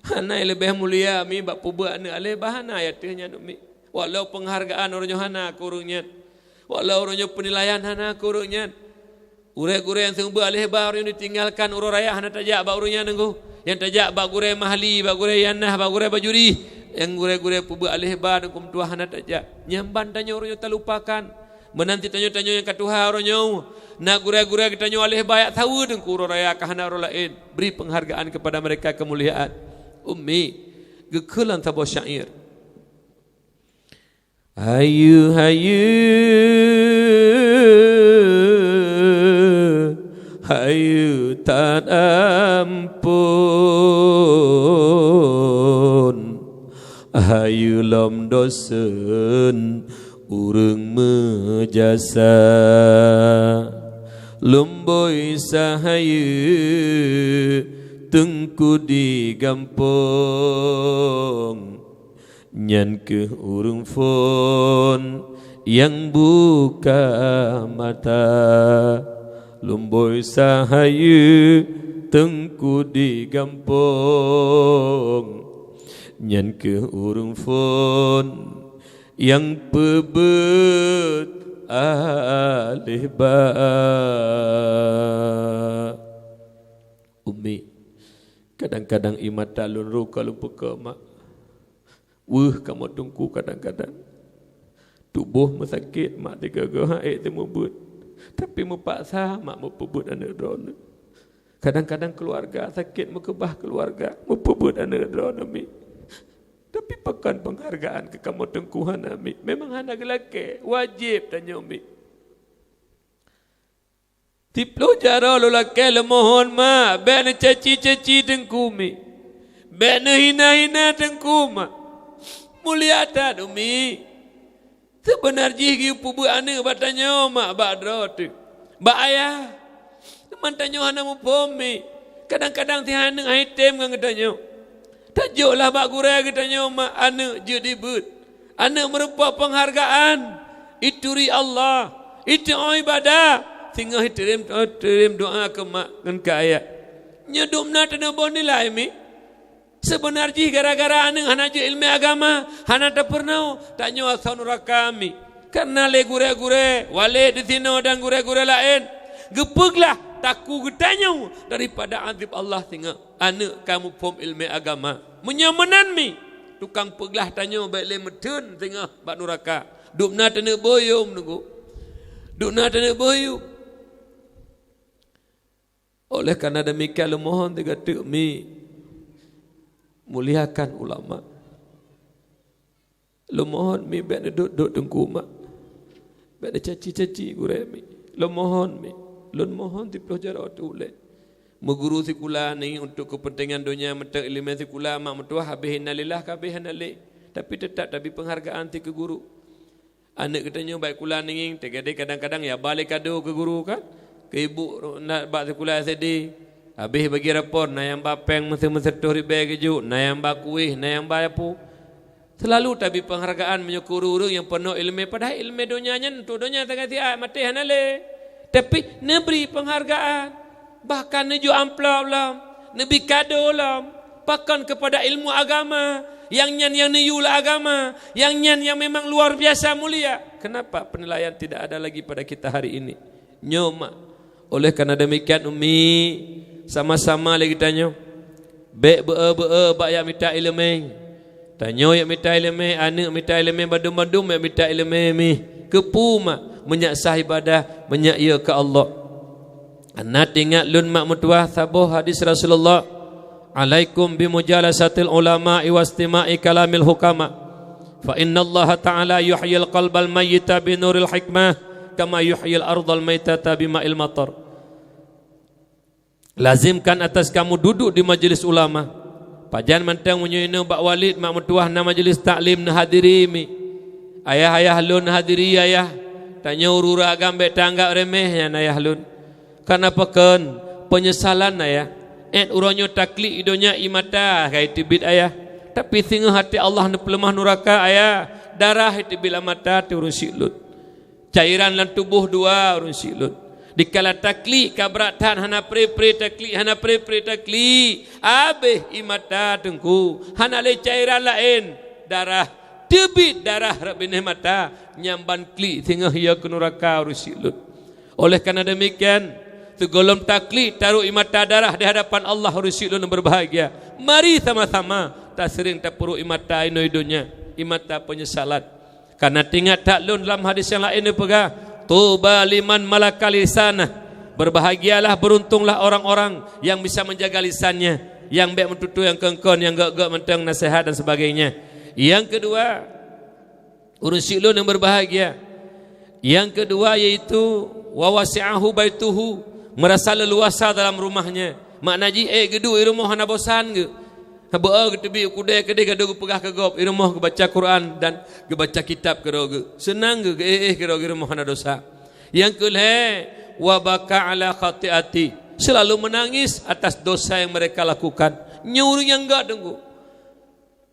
Hana lebih mulia umi bak pubuat anak ale bahana ayatnya umi. Walau penghargaan orangnya hana kurungnya. Walau orangnya penilaian hana kurungnya. Urai-urai yang semua alih baru yang ditinggalkan urut raya hana tajak bak urutnya nenggu. Yang tajak bak urai mahali, bak urai yanah, bak urai bajuri. Yang urai-urai pubu alih baru kum tuah hana tajak. Nyamban tanya orangnya terlupakan. Menanti tanya-tanya yang katuha orangnya. Nak urai-urai kita tanya alih bayak tahu nenggu urut raya kahana orang lain. Beri penghargaan kepada mereka kemuliaan. Ummi, gekulan tabah syair. Hayu tak ampun, hayu lom dosen urang mejasa, lomboi sahayu tengku digampung, nyan ke urang fon yang buka mata. Lumboy sahayu tengku digampung, nyan ke urung fon yang pebet alih ba. Umi kadang-kadang imat talun ru kalau peka mak kamu tunggu kadang-kadang tubuh mesakit mak tiga-tiga haid temubut. Tapi mempaksa mak mempebut anak drone. Kadang-kadang keluarga sakit mekebah keluarga mempebut anak drone mi. Tapi pekan penghargaan ke kamu tengkuhan mi. Memang anak lelaki wajib tanya mi. Tiplo jara lelaki lemohon mak. Bena caci-caci tengku mi. Bena hina-hina tengku mak. Mulia tak umi. Sebenarnya giu pubu ane batanya mak badro tu. Ba ayah. Teman tanya hana mu pomi. Kadang-kadang ti hana item ngang tanya. Tajuklah bak gurai tanya mak ane je dibut. Ane merupa penghargaan. Itu ri Allah. Itu ibadah. Sehingga terim doa ke mak ngan ka ayah. Nyedumna tena bon nilai mi. Sebenarnya gara-gara ane hana je ilmu agama, hana tak pernah tanya asal kami. Karena le gure-gure, wale di sini dan gure-gure lain. Gepeglah takku getanya daripada azab Allah sehingga ane kamu pom ilmu agama. Menyamanan mi tukang peglah tanya baik le medun sehingga bak neraka. Dupna tena boyum nunggu. Dupna tena boyum. Oleh karena demikian mohon tiga tuk mi muliakan ulama. Lo mohon mi bek duduk tengku mak. Bek caci-caci gure mi. Lo mohon mi. Lo mohon di pelajar tu le. Meguru sikula ni untuk kepentingan dunia mentek ilmu sikula mak mentua habis innalillah kabeh nale. Tapi tetap tapi penghargaan ti ke guru. Anak katanya baik kula ni kadang-kadang ya balik kado ke guru kan. Ke ibu nak bak sikula sedih. Habis bagi rapor, na yang bapeng mesti tori bagi ju, na yang bakuih, na yang bayapu. Selalu tapi penghargaan menyukur urung yang penuh ilmu padahal ilmu dunianya tu dunia tak kasi mati hanale. Tapi neberi penghargaan, bahkan neju amplop lam, nebi kado lam, pakan kepada ilmu agama, yang nyan yang niyula agama, yang nyan yang memang luar biasa mulia. Kenapa penilaian tidak ada lagi pada kita hari ini? Nyoma. Oleh karena demikian umi sama-sama lagi tanya. Bek be-be bak yak minta ilmu. Tanya yak minta ilmu, anak minta ilmu badum-badum yak minta ilmu mi. Kepu mak menyaksah ibadah, menyak ia ke Allah. Anak ingat lun mak mutuah sabuh hadis Rasulullah. Alaikum bimujalasatil ulama wa istima'i kalamil hukama. Fa inna Allah Ta'ala yuhyil qalbal mayyita binuril hikmah kama yuhyil ardal maytata bima'il matar. lazimkan atas kamu duduk di majlis ulama. Pajan mantang menyuina bak walid mak mentuah na majlis taklim na hadiri mi. Ayah-ayah lun hadiri ayah. Tanya urura agam bek tanggap remehnya ayah lun. Kenapa kan penyesalan ayah. Uronyo taklik idonya imata kai tibit ayah. Tapi singa hati Allah na pelemah nuraka ayah. Darah itu bila mata tu urun silut. Cairan dalam tubuh dua urun silut. Dikala taklik kabratan hana pre-pre taklik hana pre-pre taklik. Abih imata tengku. Hana le cairan lain darah. Tibit darah rabineh mata nyamban klik singa hiya ke nuraka urun silut. Oleh kerana demikian segolom taklik taruh imata darah di hadapan Allah Rasulullah berbahagia. Mari sama-sama tak sering tak perlu imata inoidonya imata penyesalan. Karena tinggal taklun dalam hadis yang lain dia pegah. Tuba liman malakal lisanah. Berbahagialah beruntunglah orang-orang yang bisa menjaga lisannya, yang baik mentutu yang kengkon, yang gak-gak mentang nasihat dan sebagainya. Yang kedua, Rasulullah yang berbahagia. Yang kedua yaitu wawasi'ahu baituhu. Merasa leluasa dalam rumahnya. Maknaji gedu rumah hana bosan ke. Habaa ke tebi kudai kedai gaduh pegah ke gop rumah ke baca Quran dan ke baca kitab ke roge. Senang ke ke roge rumah hana dosa. Yang kelih wa baka ala khati'ati. Selalu menangis atas dosa yang mereka lakukan. Nyuruh yang enggak tunggu.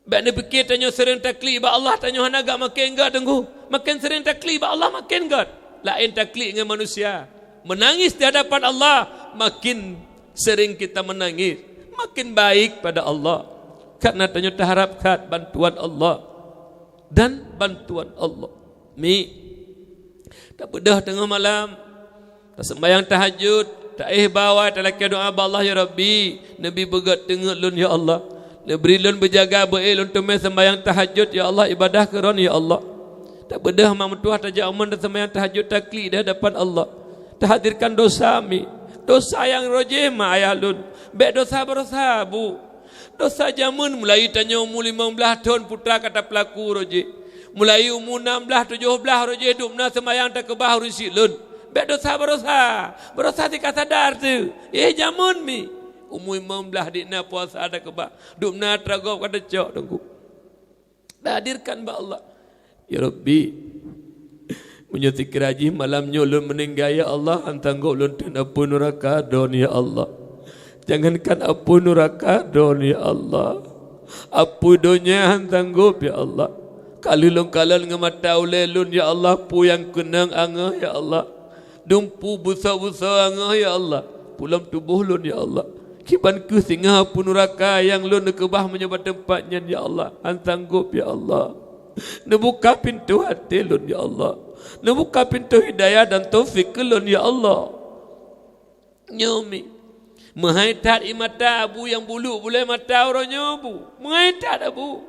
Baik ni fikir tanya sering taklid ba Allah tanya hana agak makin enggak tunggu. Makin sering taklid ba Allah makin enggak. Lain taklid dengan manusia. Menangis di hadapan Allah, makin sering kita menangis, makin baik pada Allah. Karena ternyata harapkan bantuan Allah dan bantuan Allah. Mi, tak bedah tengah malam, tak sembahyang tahajud, tak bawa, tak laki doa Allah ya Rabbi. Nabi begat tengok lun ya Allah. Nabi lun berjaga lun temui sembahyang tahajud ya Allah, ibadah keron ya Allah. Tak bedah mak mentuah tajak uman dan sembahyang tahajud taklid di hadapan Allah. Terhadirkan dosa mi. Dosa yang rojeh ma ayah lun. Bek dosa berdosa bu. Dosa jamun mulai tanya umur 15 tahun putra kata pelaku rojeh. Mulai umur 16, 17 rojeh duduk na semayang tak kebah rusi lun. Bek dosa berdosa. Berdosa tika sadar tu. Jamun mi. Umur 15 dikna puasa tak kebah. Duduk na teragop kata cok tunggu. Hadirkan ba Allah. Ya Rabbi. Menyuti keraji malam nyolun meninggal ya Allah antangguk lun tun apun neraka don ya Allah. Jangankan apun neraka don ya Allah. Apu donya antangguk ya Allah. Kali lun kalan ngemata ule lun ya Allah pu yang kenang angah ya Allah. Dumpu busa-busa angah ya Allah. Pulam tubuh lun ya Allah. Kiban ku singa apun neraka yang lun kebah menyebat tempatnya ya Allah. Antangguk ya Allah. Nebuka pintu hati lun ya Allah. Nebuka pintu hidayah dan taufik kelun ya Allah. Nyomi menghaitat imata abu yang bulu boleh mata orang nyobu. Menghaitat abu.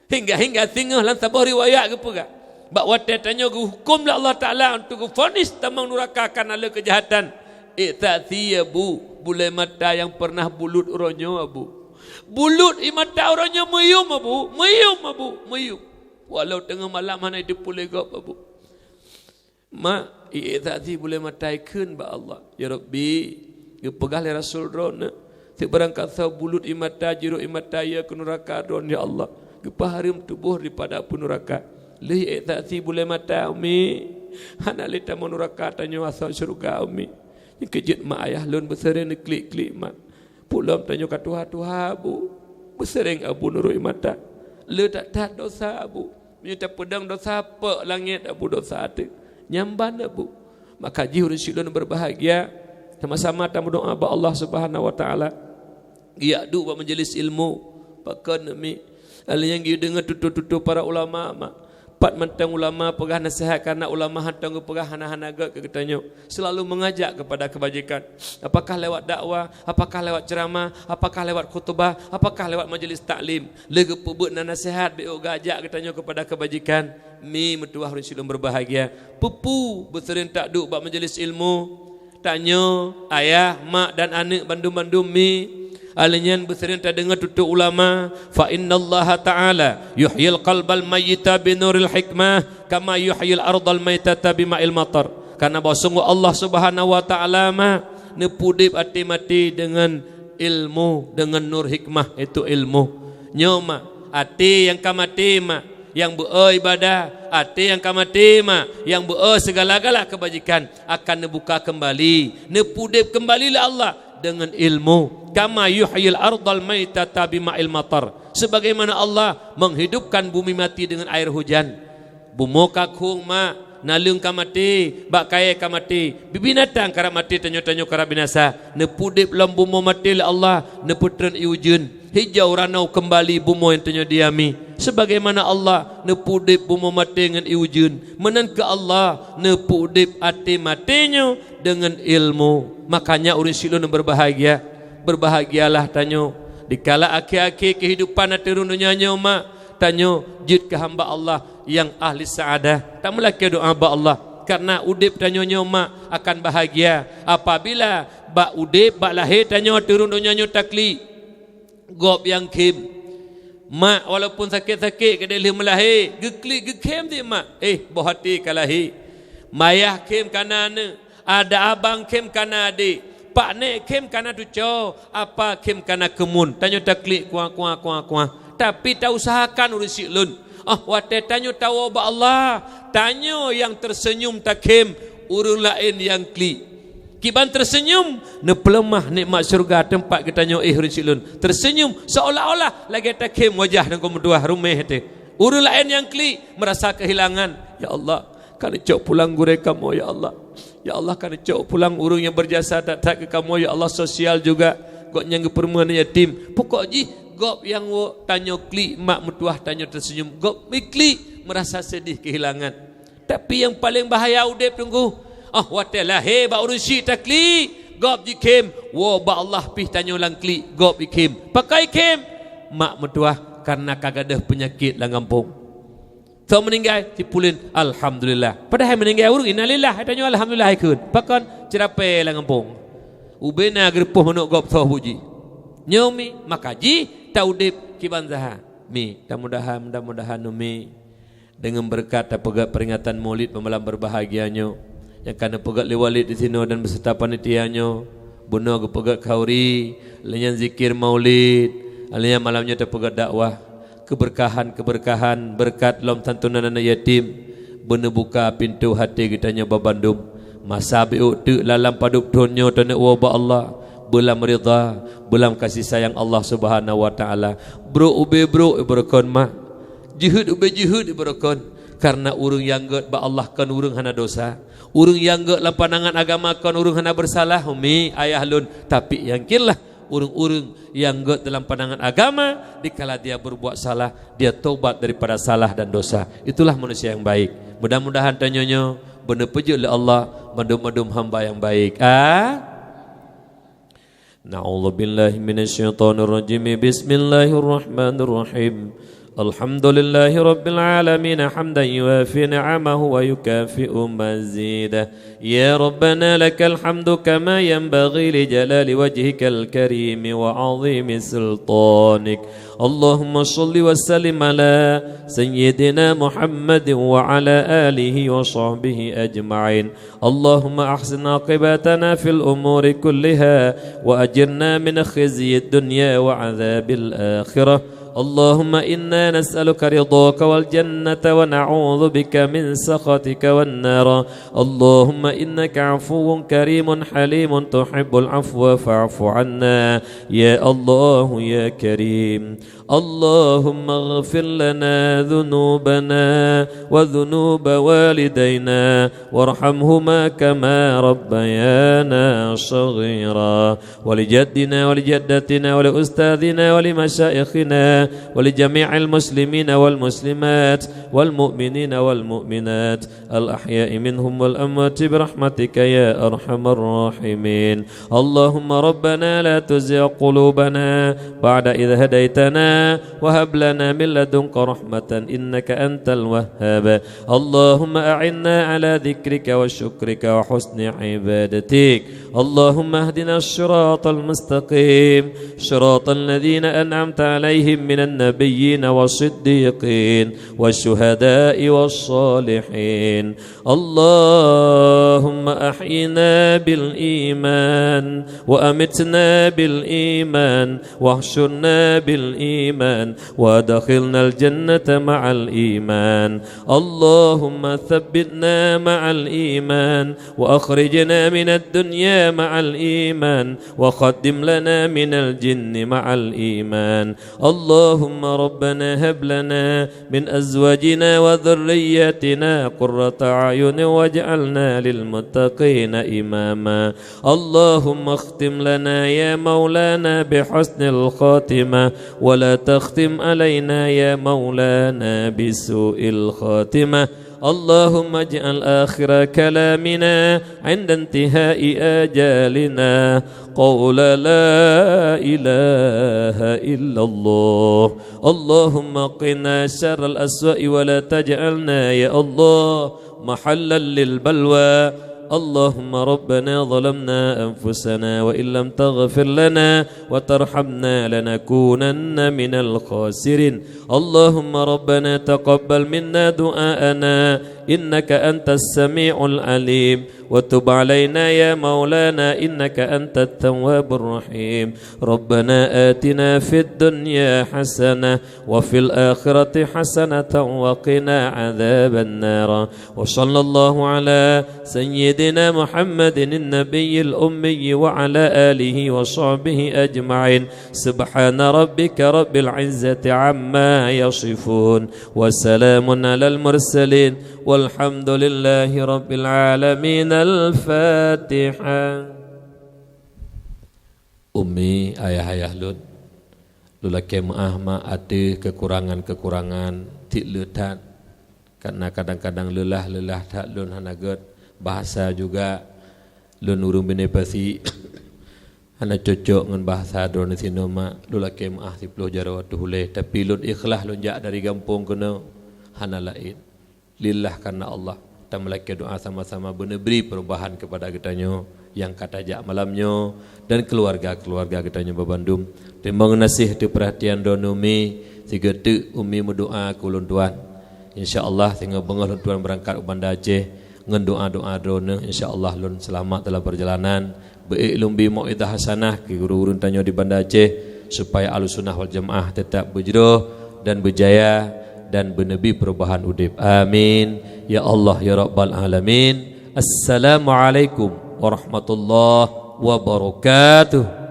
Hingga tinggal dalam sebuah riwayat ke pega. Bak watai tanya hukumlah Allah Ta'ala untuk vonis tamang neraka akan ala kejahatan. Iktati abu boleh mata yang pernah bulut orang nyobu. Bulut imata orangnya meyum abu. Meyum. Walau tengah malam mana itu boleh gop abu. Mak, i'tati boleh mataikan ba Allah. Ya Rabbi, pegah le Rasul drone. Sebarangkat sa bulut imata jiru imata ya ke neraka drone ya Allah. Kepaharim tubuh daripada apu neraka. Le i'tati boleh mata umi. Hana le tamu neraka tanya asal syurga umi. Yang kejut mak ayah lun bersering klik-klik mak. Pulam tanya kat Tuhan bu. Bersering abu nuru imata. Le tak dosa abu. Minta pedang dosa apa langit abu dosa tu. Nyamban abu. Maka jiwa Rasulullah berbahagia. Sama-sama tamu doa ba Allah Subhanahu wa taala. Ia du ba majlis ilmu. Pakan mi. Ala yang dia dengar tutu-tutu para ulama mak. Pat mentang ulama pegah nasihat karena ulama hantang pegah hana-hana gak ketanya. Selalu mengajak kepada kebajikan. Apakah lewat dakwah, apakah lewat ceramah, apakah lewat khutbah, apakah lewat majlis taklim. Lege pebut nasihat be gajak ketanya kepada kebajikan. Mi metuah Rasulullah berbahagia. Pupu bersering tak duk bak majlis ilmu. Tanya ayah, mak dan anak bandum-bandum mi. Alinyan bersering tak dengar tutup ulama. Fa innallaha ta'ala yuhyil qalbal mayyita binuril hikmah kama yuhyil ardal mayyitata bima'il matar. Karena bahawa sungguh Allah Subhanahu wa taala nepudip ati mati dengan ilmu, dengan nur hikmah itu ilmu. Nyoma ati yang kamati mak yang beribadah, ati yang kamati mak yang segala-gala kebajikan akan nebuka kembali, nepudip kembali lah Allah dengan ilmu. Kama yuhyil ardal maitata bima'il matar, sebagaimana Allah menghidupkan bumi mati dengan air hujan. Bumo kakung mak nalung kamati, bak kaya kamati, binatang kara mati, tanyo-tanyo kara binasa, nepudip lam bumo mati la Allah, neputren iujun, hijau ranau kembali bumo yang tanyo diami, sebagaimana Allah nepudip bumo mati dengan iujun, menan ke Allah nepudip ati matinya dengan ilmu. Makanya urang silun berbahagia, berbahagialah tanyo dikala akhir-akhir kehidupan aturun dunia mak, tanyo jid ke hamba Allah yang ahli saadah, tak melaki doa ba Allah, karena udip tanyo mak akan bahagia apabila bak udip bak lahir tanyo turun dunia takli gop yang kim mak walaupun sakit-sakit kedai melahir geklik gekem dia mak bohati kalahi mayah kim kanana ada abang kim kana adik pak nek kim kana tuco apa kim kana kemun tanyo takli kuah tapi tak usahakan urus silun. Wate tanyo tahu ba Allah, tanyo yang tersenyum takim, urung lain yang kli. Kiban tersenyum, nepelemah nikmat syurga tempat kita nyo urus tersenyum seolah-olah lagi takim wajah dan kemudian rumah itu. Urung lain yang kli merasa kehilangan. Ya Allah, kan cok pulang gure kamu ya Allah. Ya Allah, kan cok pulang urung yang berjasa tak ke kamu ya Allah, sosial juga. Kok nyang perempuan yatim. Pokok ji gop yang wo tanyo klik mak mutuah tanyo tersenyum, gop mikli merasa sedih kehilangan. Tapi yang paling bahaya udip tunggu wate lahir ba urusi takli gop jikim wo ba Allah pih tanyo lang klik gop ikim pakai kim mak mutuah karena kagadah penyakit lang kampung. So meninggal dipulin alhamdulillah, padahal meninggal urung innalillah tanyo alhamdulillah ikut pakon cerape lang kampung ubena gerpuh menuk gop tho puji nyomi makaji taudip kiban zaha mi mudah-mudahan numi dengan berkat pegat peringatan Maulid pemalam berbahagianyo yang kana pegat liwalid di sini dan beserta panitianyo buno ke pegat kauri lenyan zikir Maulid alanya malamnya pegat dakwah keberkahan berkat lom santunan anak yatim bener buka pintu hati kita nyoba Bandung masa biu tu lalam padup tonyo tane wa Allah belam ridha, belam kasih sayang Allah Subhanahu wa taala. Bro ibarakon mah. Jihud ibarakon karena urung yang get ba Allah kan urung hana dosa. Urung yang get lam pandangan agama kan urung hana bersalah umi ayah lun, tapi yang kirlah urung-urung yang get dalam pandangan agama dikala dia berbuat salah, dia taubat daripada salah dan dosa. Itulah manusia yang baik. Mudah-mudahan tanyonyo benar pejul oleh Allah, madum-madum hamba yang baik. Na'udzu billahi minasyaitonir rajim. Bismillahirrahmanirrahim. Alhamdulillahi rabbil alamin hamdan yuwafi ni'amahu wa yukafi'u mazidah. Ya Rabbana lakal hamdu kama yanbaghi li jalali wajhikal karim wa 'azimi sultanik. Allahumma shalli wa sallim ala sayyidina Muhammadin wa ala alihi wa sahbihi ajma'in. Allahumma ahsin aqibatana fil umuri kulliha wa ajirna min khizyid dunya wa 'adzabil akhirah. اللهم إنا نسألك رضاك والجنة ونعوذ بك من سخطك والنار. اللهم إنك عفو كريم حليم تحب العفو فاعف عنا يا الله يا كريم. اللهم اغفر لنا ذنوبنا وذنوب والدينا وارحمهما كما ربيانا صغيرا. ولجدنا ولجدتنا ولأستاذنا ولمشايخنا ولجميع المسلمين والمسلمات والمؤمنين والمؤمنات الأحياء منهم والأموات برحمتك يا أرحم الراحمين. اللهم ربنا لا تزغ قلوبنا بعد إذ هديتنا وهب لنا من لدنك رحمة إنك أنت الوهاب. اللهم أعنا على ذكرك وشكرك وحسن عبادتك. اللهم اهدنا الصراط المستقيم صراط الذين أنعمت عليهم من النبيين والصديقين والشهداء والصالحين اللهم أحينا بالإيمان وأمتنا بالإيمان واحشرنا بالإيمان وادخلنا الجنة مع الإيمان اللهم ثبتنا مع الإيمان وأخرجنا من الدنيا مع الإيمان وقدم لنا من الجن مع الإيمان اللهم ربنا هب لنا من أزواجنا وذرياتنا قرة أعين واجعلنا للمتقين إماما اللهم اختم لنا يا مولانا بحسن الخاتمة ولا تختم علينا يا مولانا بسوء الخاتمة اللهم اجعل آخر كلامنا عند انتهاء آجالنا قول لا إله إلا الله اللهم قنا شر الأسواء ولا تجعلنا يا الله محلا للبلوى اللهم ربنا ظلمنا أنفسنا وإن لم تغفر لنا وترحمنا لنكونن من الخاسرين اللهم ربنا تقبل منا دعاءنا إنك أنت السميع العليم وتب علينا يا مولانا إنك أنت التواب الرحيم ربنا آتنا في الدنيا حسنة وفي الآخرة حسنة وقنا عذاب النار وصلى الله على سيدنا محمد النبي الأمي وعلى آله وصحبه أجمعين سبحان ربك رب العزة عما يصفون وسلام على المرسلين والحمد لله رب العالمين الفاتحة Umi, ayah-ayah lud lulake maaf ada kekurangan-kekurangan tik letat karena kadang-kadang lelah tak lun hanaget bahasa juga lun urung bini pasi hana cocok dengan bahasa drone sino mak lulake maaf 10 jarawat huleh tapi lun ikhlas lun jak dari kampung kena hana lain lillah karena Allah kita melaki doa sama-sama benar beri perubahan kepada kitanya yang kata jak malamnya dan keluarga-keluarga kitanya babandum terima kasih tu perhatian don umi siga tu umi berdoa kulun tuan insyaallah tinggal bengah lun tuan berangkat ke Banda Aceh ngan doa-doa drone insyaallah lun selamat dalam perjalanan baik lumbi mau'idah hasanah ke guru-guru tanya di Banda Aceh supaya Ahlussunnah wal Jamaah tetap berjuang dan berjaya dan bernabi perubahan udip. Amin. Ya Allah ya Rabbal Alamin. Assalamualaikum warahmatullahi wabarakatuh.